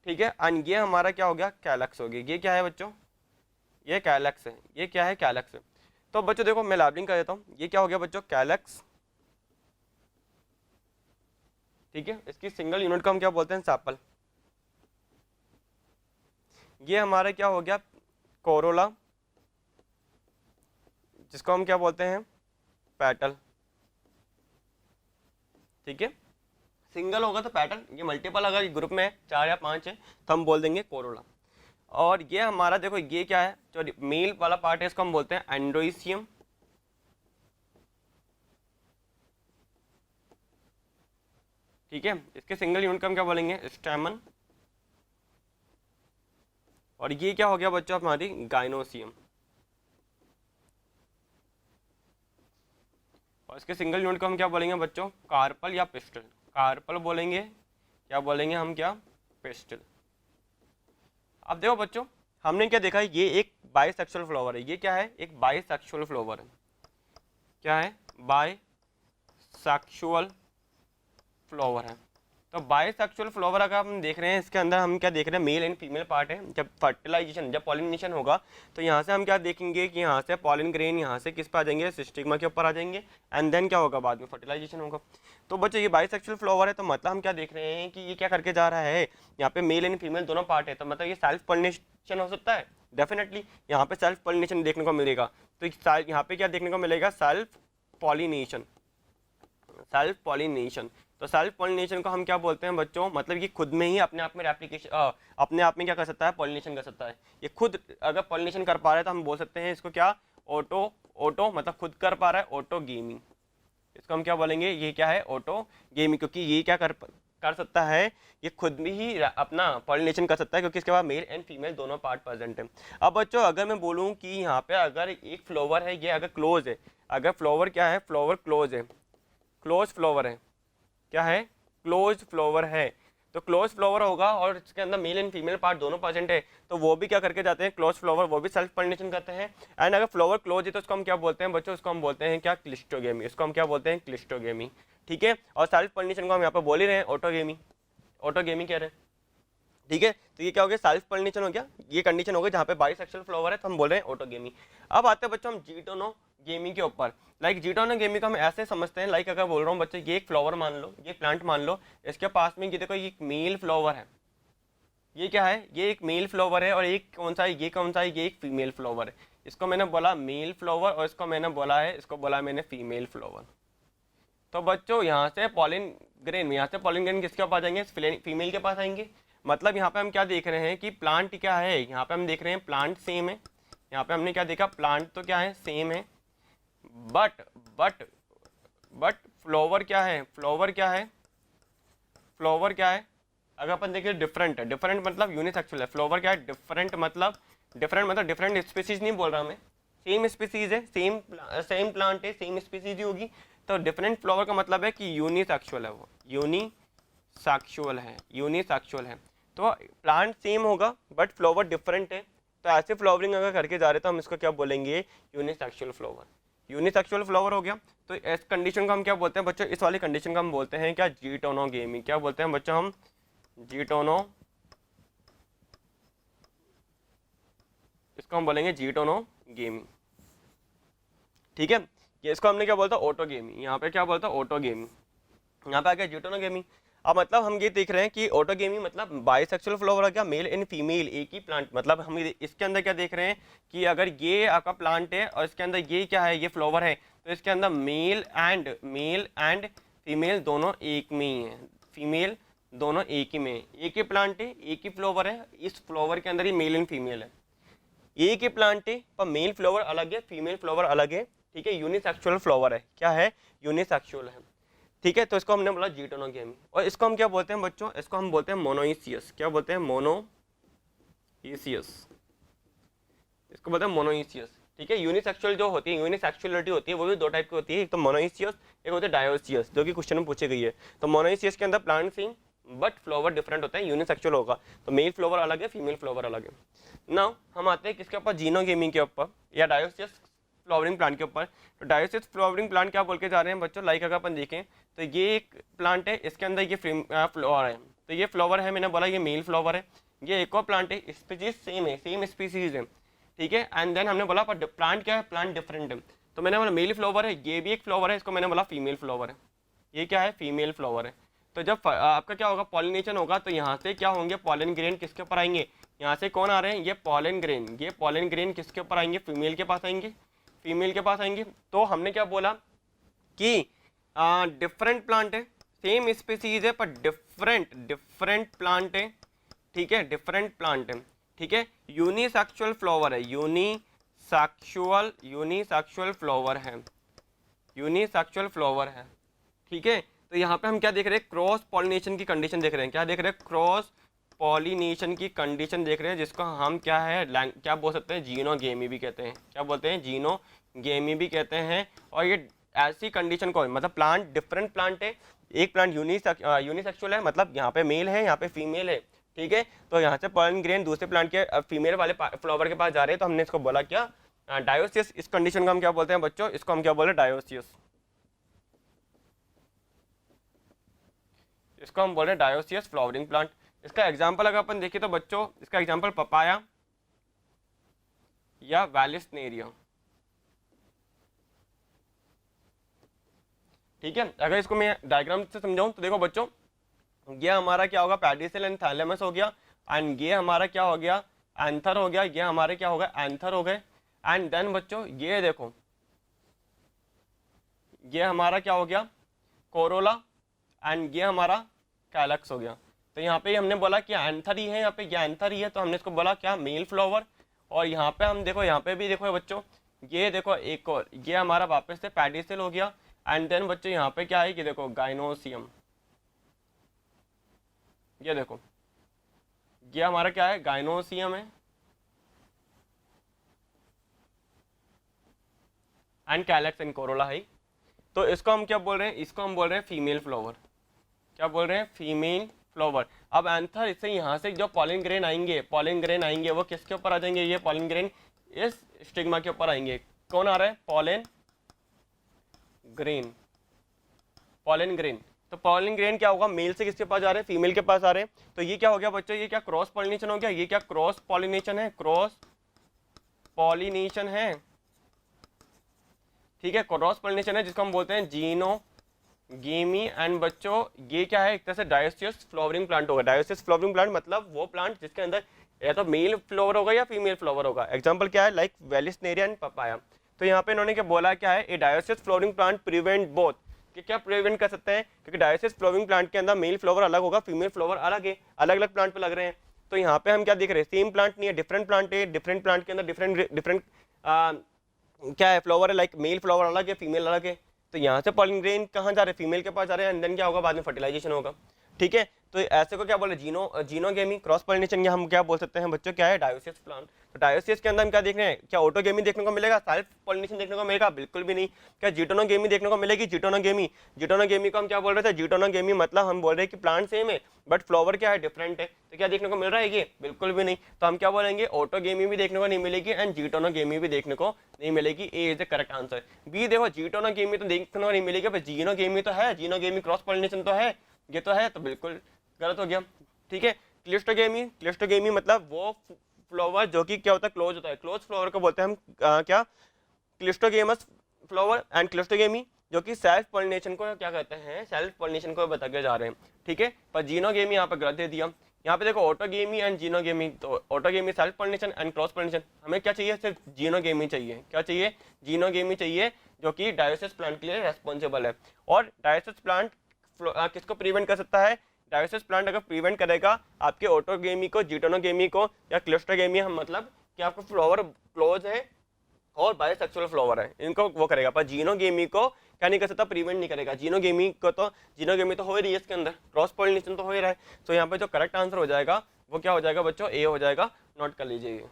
ठीक है। एंड ये हमारा क्या हो गया, कैलक्स हो गया। ये क्या है बच्चों, ये कैलक्स है, ये क्या है, कैलक्स है। तो बच्चों देखो मैं लैबलिंग कर देता हूँ, ये क्या हो गया बच्चों, कैलक्स, ठीक है। इसकी सिंगल यूनिट को हम क्या बोलते हैं, सैपल। ये हमारा क्या हो गया, कोरोला, जिसको हम क्या बोलते हैं, पेटल, ठीक है। सिंगल होगा तो पैटर्न, ये मल्टीपल अगर ग्रुप में है 4 या 5 है तो हम बोल देंगे कोरोला। और ये हमारा देखो ये क्या है, जो मेल वाला पार्ट है इसको हम बोलते हैं एंड्रोइसियम, ठीक है। इसके सिंगल यूनिट का हम क्या बोलेंगे, स्टैमन। और ये क्या हो गया बच्चों, हमारी गाइनोसियम। और इसके सिंगल यूनिट को हम क्या बोलेंगे बच्चों, कार्पल या पिस्टल, कार्पल बोलेंगे, क्या बोलेंगे हम, क्या, पिस्टल। अब देखो बच्चों, हमने क्या देखा है, ये एक बाइसेक्सुअल फ्लावर है, ये क्या है, एक बाइसेक्सुअल फ्लावर है, क्या है, बाइसेक्सुअल फ्लावर है। तो बाइसेक्सुअल फ्लावर अगर हम देख रहे हैं, इसके अंदर हम क्या देख रहे हैं, मेल एंड फीमेल पार्ट है। जब फर्टिलाइजेशन, जब पॉलिनेशन होगा तो यहाँ से हम क्या देखेंगे कि यहाँ से पॉलिन ग्रेन यहाँ से किस पे आ जाएंगे, स्टिग्मा के ऊपर आ जाएंगे, एंड देन क्या होगा, बाद में फर्टिलाइजेशन होगा। तो बच्चों ये बाइसेक्सुअल फ्लावर है, तो मतलब हम क्या देख रहे हैं कि ये क्या करके जा रहा है, यहाँ पे मेल एंड फीमेल दोनों पार्ट है, तो मतलब ये सेल्फ पॉलिनेशन हो सकता है, डेफिनेटली यहाँ पे सेल्फ पॉलिनेशन देखने को मिलेगा। तो यहाँ पे क्या देखने को मिलेगा, सेल्फ पॉलिनेशन, सेल्फ पॉलिनेशन। तो सेल्फ पॉलिनेशन को हम क्या बोलते हैं बच्चों, मतलब ये खुद में ही अपने आप में रेप्लिकेशन, अपने आप में क्या कर सकता है, पॉलिनेशन कर सकता है। ये खुद अगर पॉलिनेशन कर पा रहा है तो हम बोल सकते हैं इसको क्या, ऑटो मतलब खुद कर पा रहा है, ऑटोगेमी। इसको हम क्या बोलेंगे, ये क्या है, ऑटोगेमी, क्योंकि ये क्या कर सकता है, ये खुद भी ही अपना पॉलिनेशन कर सकता है, क्योंकि इसके बाद मेल एंड फीमेल दोनों पार्ट प्रेजेंट है। अब बच्चों अगर मैं बोलूँ कि यहाँ पे अगर एक फ्लावर है, ये अगर क्लोज है, अगर फ्लावर क्या है, फ्लावर क्लोज है, क्लोज फ्लावर है, क्या है, क्लोज फ्लावर है, तो क्लोज फ्लावर होगा और इसके अंदर मेल एंड फीमेल पार्ट दोनों प्रेजेंट है, तो वो भी क्या करके जाते हैं, क्लोज फ्लावर, वो भी सेल्फ पॉलिनेशन करते हैं। एंड अगर फ्लावर क्लोज है तो उसको हम क्या बोलते हैं बच्चों, उसको हम बोलते हैं क्या, क्लिस्टोगेमी, इसको हम क्या बोलते हैं, क्लिस्टोगेमी, ठीक है। और सेल्फ पॉलिनेशन को हम यहाँ पर बोल ही रहे हैं, ऑटोगेमी, ऑटोगेमी कह रहे हैं, ठीक है। तो ये क्या हो गया, सेल्फ पॉलिनेशन हो गया, ये कंडीशन हो गई जहाँ पे बाइसेक्सुअल फ्लावर है, तो हम बोल रहे हैं ऑटोगेमी। अब आते हैं बच्चों हम जीटोनोगेमी के ऊपर। लाइक जीटोनोगेमी को हम ऐसे समझते हैं, लाइक अगर बोल रहा हूँ बच्चे, ये एक फ्लावर मान लो, ये प्लांट मान लो, इसके पास में ये देखो, ये एक मेल फ्लावर है, ये क्या है, ये एक मेल फ्लावर है, और एक कौन सा है, ये कौन सा है, ये एक फीमेल फ्लावर है। इसको मैंने बोला मेल फ्लावर, और इसको मैंने बोला है, इसको बोला मैंने फीमेल फ्लावर। तो बच्चों यहाँ से पॉलिन ग्रेन, यहाँ से पॉलिन ग्रेन किसके पास आ जाएंगे, फीमेल के पास आएंगे। मतलब यहाँ पे हम क्या देख रहे हैं कि प्लांट क्या है, यहाँ पे हम देख रहे हैं प्लांट सेम है, यहाँ पे हमने क्या देखा, प्लांट तो क्या है, सेम है, बट फ्लावर क्या है, फ्लावर क्या है, फ्लावर क्या है, अगर अपन देखिए डिफरेंट है, डिफरेंट मतलब यूनिसेक्सुअल है, फ्लावर क्या है, डिफरेंट मतलब डिफरेंट स्पीसीज नहीं बोल रहा मैं, सेम स्पीसीज है, सेम प्लांट है, सेम स्पीसीज ही होगी। तो डिफरेंट फ्लावर का मतलब है कि यूनिसेक्सुअल है, वो यूनिसेक्सुअल है। तो प्लांट सेम होगा बट फ्लावर डिफरेंट है, तो ऐसे फ्लावरिंग अगर करके जा रहे तो हम इसको क्या बोलेंगे, यूनिसेक्सुअल फ्लावर, यूनिसेक्सुअल फ्लावर हो गया। तो इस कंडीशन को हम क्या बोलते हैं बच्चों, इस वाली कंडीशन को हम बोलते हैं क्या, जीटोनोगेमी। क्या बोलते हैं बच्चों हम, इसको हम बोलेंगे जीटोनोगेमी, ठीक है। ये इसको हमने क्या बोलता, ऑटोगेमी, यहाँ पे क्या बोलता, ऑटोगेमी, यहाँ पे आ गया जीटोनोगेमी। अब मतलब हम ये देख रहे हैं कि ऑटोगेमी मतलब बाइसेक्सुअल फ्लावर आ गया, मेल एंड फीमेल एक ही प्लांट, मतलब हम इसके अंदर क्या देख रहे हैं कि अगर ये आपका प्लांट है और इसके अंदर ये क्या है, ये फ्लावर है, तो इसके अंदर मेल एंड फीमेल दोनों एक में ही है, फीमेल दोनों एक ही में, एक ही प्लांट है, एक ही फ्लावर है, इस फ्लावर के अंदर ही मेल एंड फीमेल है, एक ही प्लांट है पर मेल फ्लावर अलग है, फीमेल फ्लावर अलग है, ठीक है। यूनिसेक्सुअल फ्लावर है, क्या है, यूनिसेक्सुअल है, ठीक है। तो इसको हमने बोला जीटोनोगेमी। और इसको हम क्या बोलते हैं बच्चों, इसको हम बोलते हैं मोनोइसियस। क्या बोलते हैं, मोनोइसियस, इसको बोलते हैं मोनोइसियस, ठीक है। यूनिसेक्सुअल जो होती है, यूनिसेक्सुअलिटी होती है, वो भी दो टाइप की होती है, एक तो मोनोइसियस, एक होता है डायोसियस, जो कि क्वेश्चन में पूछी गई है। तो मोनोइसियस के अंदर plant same but flower different होता है, यूनिसेक्सुअल होगा, तो मेल फ्लावर अलग है, फीमेल फ्लावर अलग है। नाउ हम आते हैं किसके ऊपर, जीनोगेमी के ऊपर या डायोसियस फ्लावरिंग प्लांट के ऊपर। तो डायोसियस फ्लावरिंग प्लांट क्या बोल के जा रहे हैं बच्चों, लाइक अगर अपन देखें तो ये एक प्लांट है, इसके अंदर ये फ्लावर है, तो ये फ्लावर है, मैंने बोला ये मेल फ्लावर है, ये एक और प्लांट है, स्पीसीज सेम है, सेम स्पीसीज है, ठीक है। एंड देन हमने बोला पर प्लांट क्या है, प्लांट डिफरेंट है, तो मैंने बोला मेल फ्लावर है, ये भी एक फ्लावर है, इसको मैंने बोला फीमेल फ्लावर है, ये क्या है, फीमेल फ्लावर है। तो जब आपका क्या होगा, पॉलिनेशन होगा, तो यहाँ से क्या होंगे, पॉलन ग्रेन किसके ऊपर आएंगे, यहाँ से कौन आ रहे हैं, ये पॉलन ग्रेन किसके ऊपर आएंगे, फीमेल के पास आएंगे, फीमेल के पास आएंगे। तो हमने क्या बोला कि डिफरेंट प्लांट है, सेम स्पीसीज है पर डिफरेंट प्लांट है, ठीक है, डिफरेंट प्लांट है, ठीक है। यूनिसेक्सुअल फ्लावर है, यूनिसेक्सुअल फ्लावर है, ठीक है। तो यहाँ पे हम क्या देख रहे हैं, क्रॉस पॉलिनेशन की कंडीशन देख रहे हैं, क्या देख रहे हैं, क्रॉस पॉलिनेशन की कंडीशन देख रहे हैं, जिसको हम क्या है, क्या बोल सकते हैं, जीनोगेमी भी कहते हैं, क्या बोलते हैं, जीनोगेमी भी कहते हैं। और ये ऐसी कंडीशन को, मतलब प्लांट डिफरेंट प्लांट है, एक प्लांट यूनिसेक्सुअल है, मतलब यहाँ पे मेल है, यहाँ पे फीमेल है, ठीक है। तो यहाँ से पॉलन ग्रेन दूसरे प्लांट के फीमेल वाले फ्लावर के पास जा रहे हैं, तो हमने इसको बोला क्या, डायोसियस। इस कंडीशन को हम क्या बोलते हैं बच्चों, इसको हम क्या बोले, डायोसियस, इसको हम बोल रहे हैं डायोसियस फ्लावरिंग प्लांट। इसका एग्जाम्पल अगर अपन देखें तो बच्चों इसका एग्जाम्पल पपाया या वैलिसनेरिया। ठीक है, अगर इसको मैं डायग्राम से समझाऊं तो देखो बच्चों, ये हमारा क्या होगा, पेडिसल एंड थैलेमस हो गया, एंड ये हमारा क्या हो गया, एंथर हो गया, ये हमारे क्या हो गया, एंथर हो गए। एंड देन बच्चों ये देखो, ये हमारा क्या हो गया, कोरोला, एंड ये हमारा कैलक्स हो गया। तो यहाँ पे हमने बोला कि एंथर ही है, यहाँ पे ये एंथर ही है, तो हमने इसको बोला क्या, मेल फ्लावर। और यहाँ पे हम देखो, यहाँ पे भी देखो बच्चों, ये देखो एक और, ये हमारा वापस से पेडिसल हो गया। एंड देन बच्चों यहाँ पे क्या है कि देखो गाइनोसियम, ये देखो ये हमारा क्या है, गाइनोसियम है। एंड कैलक्स एंड कोरोला है। तो इसको हम क्या बोल रहे हैं, इसको हम बोल रहे हैं फीमेल फ्लावर। क्या बोल रहे हैं, फीमेल फ्लावर। अब एंथर इससे यहाँ से जो पॉलिन ग्रेन आएंगे, पॉलिन ग्रेन आएंगे, वो किसके ऊपर आ जाएंगे, ये पॉलिन ग्रेन इस स्टिग्मा के ऊपर आएंगे। कौन आ रहा है, पॉलिन ग्रेन, पॉलिन ग्रेन। तो पॉलिन ग्रेन क्या होगा, मेल से किसके पास जा रहे हैं, फीमेल के पास आ रहे हैं। तो ये क्या हो गया बच्चों, ये क्या क्रॉस पॉलिनेशन हो गया, ये क्या क्रॉस पॉलिनेशन है, क्रॉस पॉलिनेशन है। ठीक है, क्रॉस पॉलिनेशन है जिसको हम बोलते हैं जीनोगेमी। एंड बच्चों ये क्या है, एक तरह से डायोसियस फ्लावरिंग प्लांट होगा। डायोसियस फ्लावरिंग प्लांट मतलब वो प्लांट जिसके अंदर या तो मेल फ्लावर होगा या फीमेल फ्लावर होगा। एग्जांपल क्या है, लाइक वैलिसनेरिया एंड पपाया। तो यहाँ पे इन्होंने क्या बोला, क्या है, a dioecious flowering plant prevent both, कि क्या प्रिवेंट कर सकते हैं, क्योंकि डायोसियस फ्लावरिंग प्लांट के अंदर मेल फ्लावर अलग होगा, फीमेल फ्लावर अलग है, अलग अलग प्लांट पे लग रहे हैं। तो यहाँ पे हम क्या देख रहे हैं, सेम प्लांट नहीं है, डिफरेंट प्लांट है, डिफरेंट प्लांट के अंदर डिफरेंट क्या है, फ्लावर है, लाइक मेल फ्लावर अलग है, फीमेल अलग है। तो यहाँ से पॉलिन ग्रेन कहाँ जा रहे हैं, फीमेल के पास जा रहे हैं, एंड देन क्या होगा, बाद में फर्टिलाइजेशन होगा। ठीक है, तो ऐसे को क्या बोले, जीनोगेमी, क्रॉस पॉलिनेशन, या हम क्या बोल सकते हैं बच्चों, क्या है, डायोसियस प्लांट। तो डायोसियस के अंदर हम क्या देख रहे हैं, क्या ऑटोगेमी देखने को मिलेगा, सेल्फ पॉलिनेशन देखने को मिलेगा, बिल्कुल भी नहीं। क्या जीटोनोगेमी देखने को मिलेगी, जीटोनोगेमी। जीटोनोगेमी को हम क्या बोल रहे थे, जीटोनोगेमी मतलब हम बोल रहे हैं कि प्लांट सेम है बट फ्लावर क्या है, डिफरेंट है। तो क्या देखने को मिल रहा है, ये बिल्कुल भी नहीं। तो हम क्या बोलेंगे, ऑटोगेमी भी देखने को नहीं मिलेगी एंड जीटोनोगेमी भी देखने को नहीं मिलेगी। A is the correct answer. B देखो, जीटोनोगेमी तो देखने को नहीं मिलेगी, पर जीनोगेमी तो है, जीनोगेमी क्रॉस पॉलिनेशन तो है, ये तो है, तो बिल्कुल गलत हो गया। ठीक है, क्लिस्टोगेमी, क्लिस्टोगेमी मतलब वो फ्लावर जो कि क्या होता है, क्लोज होता है, क्लोज फ्लावर को बोलते हैं हम क्या, क्लिस्टोगेमस फ्लावर। एंड क्लिस्टोगेमी जो कि सेल्फ पॉलिनेशन को क्या कहते हैं, सेल्फ पॉलिनेशन को बता के जा रहे हैं। ठीक है, पर जीनोगेमी यहाँ पे गलत दे दिया। यहाँ पे देखो ऑटोगेमी एंड जीनोगेमी, तो autogamy self pollination and cross pollination. हमें क्या चाहिए, सिर्फ जीनोगेमी चाहिए। क्या चाहिए, जीनोगेमी चाहिए, जो कि डायोसियस प्लांट के लिए रेस्पॉन्सिबल है। और डायोसियस प्लांट किसको प्रिवेंट कर सकता है, डायोसियस प्लांट अगर प्रिवेंट करेगा आपके ऑटोगेमी को, जीटोनोगेमी को या क्लिस्टोगेमी, हम मतलब कि आपका फ्लावर क्लोज है और बायोसेक्सुअल फ्लावर है, इनको वो करेगा। पर जीनोगेमी को क्या नहीं कर सकता, प्रिवेंट नहीं करेगा। जीनोगेमी तो हो ही रही है, इसके अंदर क्रॉस पॉलिनेशन तो हो ही रहा है। तो यहाँ पे जो करेक्ट आंसर हो जाएगा वो क्या हो जाएगा बच्चों, ए हो जाएगा। नोट कर लीजिए।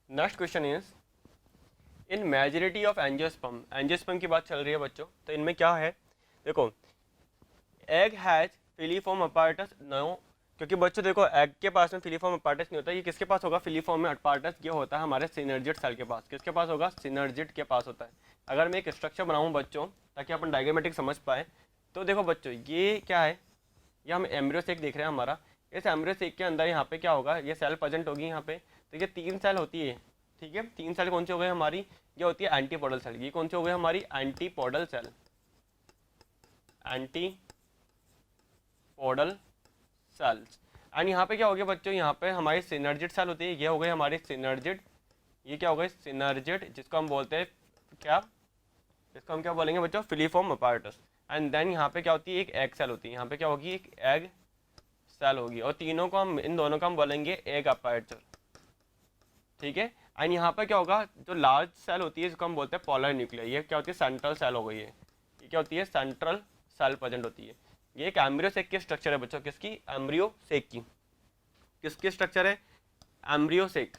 Next question is, in majority of angiosperm, angiosperm की बात चल रही है बच्चों, तो इनमें क्या है, देखो egg has filiform apparatus no, क्योंकि बच्चों देखो एग के पास में फिलीफॉर्म अपार्टस नहीं होता, ये किसके पास होगा, फिलीफॉर्म में अपार्टस ये होता है हमारे सिनर्जिड सेल के पास। किसके पास होगा, सिनर्जिड के पास होता है। अगर मैं एक स्ट्रक्चर बनाऊं बच्चों ताकि अपन डायग्रामेटिक समझ पाए, तो देखो बच्चों ये क्या है, ये हम एम्ब्रियो सेक देख रहे हैं हमारा। इस एम्ब्रियो सेक के अंदर यहाँ पे क्या होगा, ये सेल प्रेजेंट होगी यहाँ पे। तो ये 3 सेल होती है। ठीक है, 3 सेल कौन सी हो गई हमारी, ये होती है एंटीपोडल सेल। ये कौन सी हो गई हमारी, antipodal cell, antipodal cells. And यहाँ पे क्या हो गया बच्चों, यहाँ पे हमारी सिनर्जिड सेल होती है, ये हो गई हमारी सिनर्जिड, ये क्या हो गई सिनर्जिड, जिसको हम बोलते हैं क्या, इसको हम क्या बोलेंगे बच्चों, फिलीफॉर्म अपार्टस। एंड देन यहाँ पे क्या होती है, एक एग सेल होती है, यहाँ पे क्या होगी, एक एग सेल होगी। और तीनों को हम, इन दोनों को हम बोलेंगे एग अपार्चर। ठीक है, एंड यहाँ पे क्या होगा, जो लार्ज सेल होती है इसको हम बोलते हैं पोलर न्यूक्लियर। ये क्या होती है, सेंट्रल सेल हो गई है, ये क्या होती है, सेंट्रल सेल प्रेजेंट होती है। ये एक एम्ब्रियो सेक की स्ट्रक्चर है बच्चों, किसकी, एम्ब्रियो सेक की। किसकी स्ट्रक्चर है, एम्ब्रियो सेक।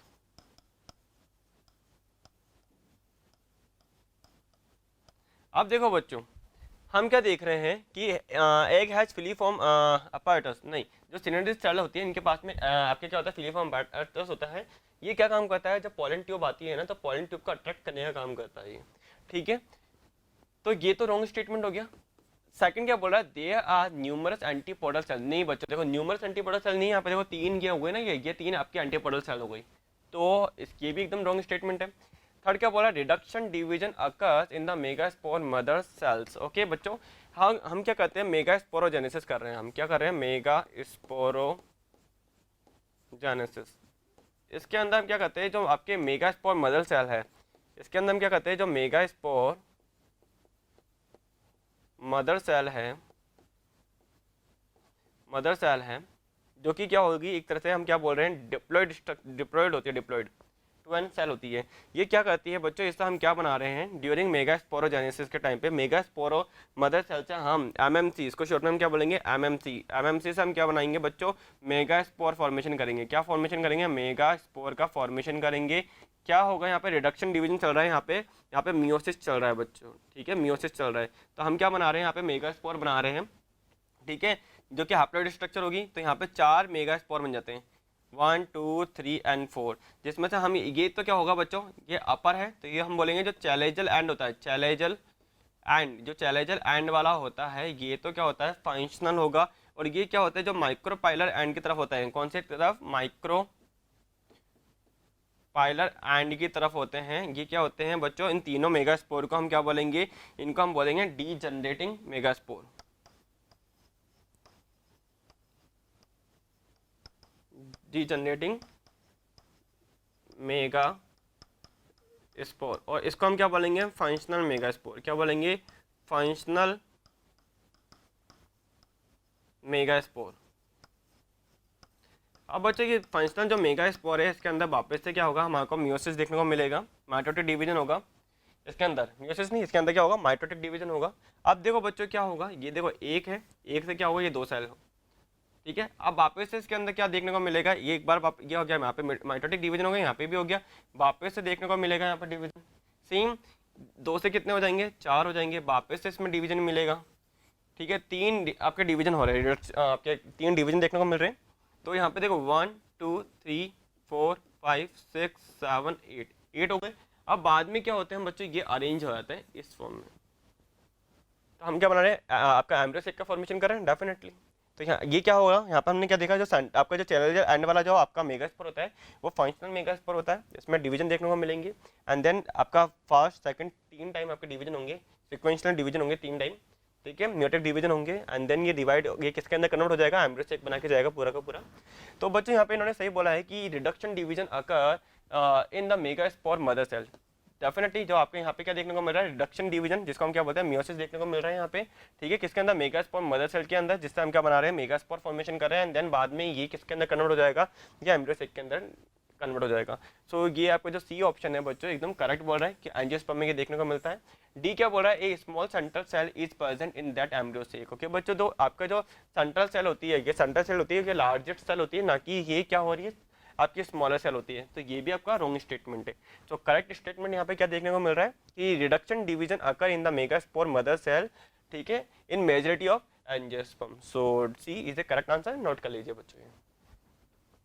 अब देखो बच्चों, हम क्या देख रहे हैं कि एग हैज फिलीफॉर्म अपार्टस, नहीं, जो सिनर्जिड सेल होती है इनके पास में आपके क्या होता है, फिलीफॉर्म अपार्टस होता है। ये क्या काम करता है, जब पॉलन ट्यूब आती है ना, तो पॉलन ट्यूब को अट्रैक्ट करने का काम करता है ये। ठीक है, तो ये तो रॉन्ग स्टेटमेंट हो गया, सेकंड क्या बोल रहा है, there are numerous antipodal cell. नहीं बच्चों देखो, न्यूमरस एंटीपोडल सेल नहीं, यहाँ पे देखो 3 ये हो गए ना, ये 3 आपके एंटीपोडल सेल हो गई, तो इसकी भी एकदम रॉन्ग स्टेटमेंट है। थर्ड क्या बोला, reduction division occurs in the megaspore mother cells. Okay बच्चों, हम क्या करते हैं, मेगास्पोरोजेनेसिस कर रहे हैं, हम क्या कर रहे हैं, मेगास्पोरोजेनेसिस। इसके अंदर हम क्या करते हैं, जो आपके मेगास्पोर मदर सेल है, इसके अंदर हम क्या करते हैं, जो मेगास्पोर मदर सेल है, जो कि क्या होगी, एक तरह से हम क्या बोल रहे हैं, डिप्लॉयड होती है, डिप्लॉयड टू एन सेल होती है। ये क्या करती है बच्चों, इससे हम क्या बना रहे हैं, ड्यूरिंग मेगास्पोरोजेनेसिस के टाइम पे मेगास्पोरो मदर सेल से हम एमएमसी, इसको शॉर्ट में हम क्या बोलेंगे, एमएमसी से हम क्या बनाएंगे बच्चों, मेगास्पोर फॉर्मेशन करेंगे। क्या फॉर्मेशन करेंगे, मेगास्पोर का फॉर्मेशन करेंगे। क्या होगा, यहाँ पे रिडक्शन डिवीजन चल रहा है, यहाँ पे मियोसिस चल रहा है बच्चों, ठीक है, मियोसिस चल रहा है, तो हम क्या बना रहे हैं, यहाँ पे मेगास्पोर बना रहे हैं, ठीक है, जो कि हैप्लॉइड स्ट्रक्चर होगी, तो यहाँ पे 4 मेगास्पोर बन जाते हैं, 1 2 3 एंड 4, जिसमें से हम ये तो क्या होगा बच्चों, ये अपर है, तो ये हम बोलेंगे जो चैलेजल एंड होता है, चैलेजल एंड, जो चैलेजल एंड वाला होता है ये तो क्या होता है, फंक्शनल होगा। और ये क्या होता है, जो माइक्रोपाइलर एंड की तरफ होता है, कौन से तरफ, माइक्रोपाइलर एंड की तरफ होते हैं, ये क्या होते हैं बच्चों, इन तीनों मेगास्पोर को हम क्या बोलेंगे, इनको हम बोलेंगे डीजनरेटिंग मेगास्पोर, डीजनरेटिंग मेगा स्पोर। और इसको हम क्या बोलेंगे, फंक्शनल मेगा स्पोर। क्या बोलेंगे, फंक्शनल मेगा स्पोर। अब बच्चों ये फंक्शनल जो मेगा स्पोर है, इसके अंदर वापस से क्या होगा, हमारे को मियोसिस देखने को मिलेगा, माइटोटिक डिवीजन होगा, इसके अंदर मियोसिस नहीं, इसके अंदर क्या होगा, माइटोटिक डिवीजन होगा। अब देखो बच्चों क्या होगा, ये देखो एक है, एक से क्या होगा, ये 2 सेल, ठीक है। अब वापस से इसके अंदर क्या देखने को मिलेगा, ये एक बार ये हो गया, यहाँ पे माइटोटिक डिवीजन हो गया, यहाँ पे भी हो गया, वापस से देखने को मिलेगा यहाँ पे डिवीजन, सेम 2 से कितने हो जाएंगे, 4 हो जाएंगे, वापस से इसमें डिवीजन मिलेगा, ठीक है। 3 आपके डिवीजन हो रहे हैं, आपके 3 डिवीजन देखने को मिल रहे हैं। तो यहाँ पे देखो 1 2 3 4 5 6 7 8 हो गए। अब बाद में क्या होते हैं बच्चों, ये अरेंज हो जाते हैं इस फॉर्म में, तो हम क्या बना रहे हैं, आपका एम्ब्रियोसेक का फॉर्मेशन कर रहे हैं डेफिनेटली। तो यहाँ ये क्या होगा, यहाँ पर हमने क्या देखा, जो आपका जो चैलेंजर एंड वाला जो आपका मेगास्पोर होता है, वो फंक्शनल मेगास्पोर होता है, इसमें डिवीजन देखने को मिलेंगे। एंड देन आपका फर्स्ट सेकंड 3 टाइम आपके डिवीजन होंगे, सिक्वेंशियल डिवीजन होंगे 3 टाइम, ठीक है, म्यूटेक डिवीजन होंगे। एंड देन ये डिवाइड, ये किसके अंदर कन्वर्ट हो जाएगा, एम्ब्रियोसेक बना के जाएगा पूरा का पूरा। तो बच्चों यहाँ पे इन्होंने सही बोला है कि reduction division occur in the megaspore mother cell. Definitely जो आपको यहाँ पे क्या देखने को मिल रहा है, रिडक्शन डिवीजन, जिसको हम क्या बोलते हैं, मियोसिस देखने को मिल रहा है यहाँ पे, ठीक है, किसके अंदर, मेगास्पोर मदर सेल के अंदर, जिससे हम क्या बना रहे हैं, मेगास्पोर फॉर्मेशन कर रहे हैं। एंड देन बाद में ये किसके अंदर कन्वर्ट हो जाएगा, या एम्ब्रियोसेक के अंदर कन्वर्ट हो जाएगा। सो ये आपका जो सी ऑप्शन है बच्चों, एकदम करेक्ट बोल रहा है कि एंजियोस्पर्म में ये देखने को मिलता है। डी क्या बोल रहा है, a small central cell is present in that embryo sac. Okay बच्चों, तो आपका जो सेंट्रल सेल होती है, ये सेंट्रल सेल होती है, ये लार्जेस्ट सेल होती है, ना कि ये क्या हो रही है, आपकी स्मॉलर सेल होती है। तो ये भी आपका रॉन्ग स्टेटमेंट है। तो करेक्ट स्टेटमेंट यहाँ पे क्या देखने को मिल रहा है कि reduction division occur in the megaspore mother cell, ठीक है, in majority of angiosperm. So C is A correct answer, note कर लीजिए बच्चों।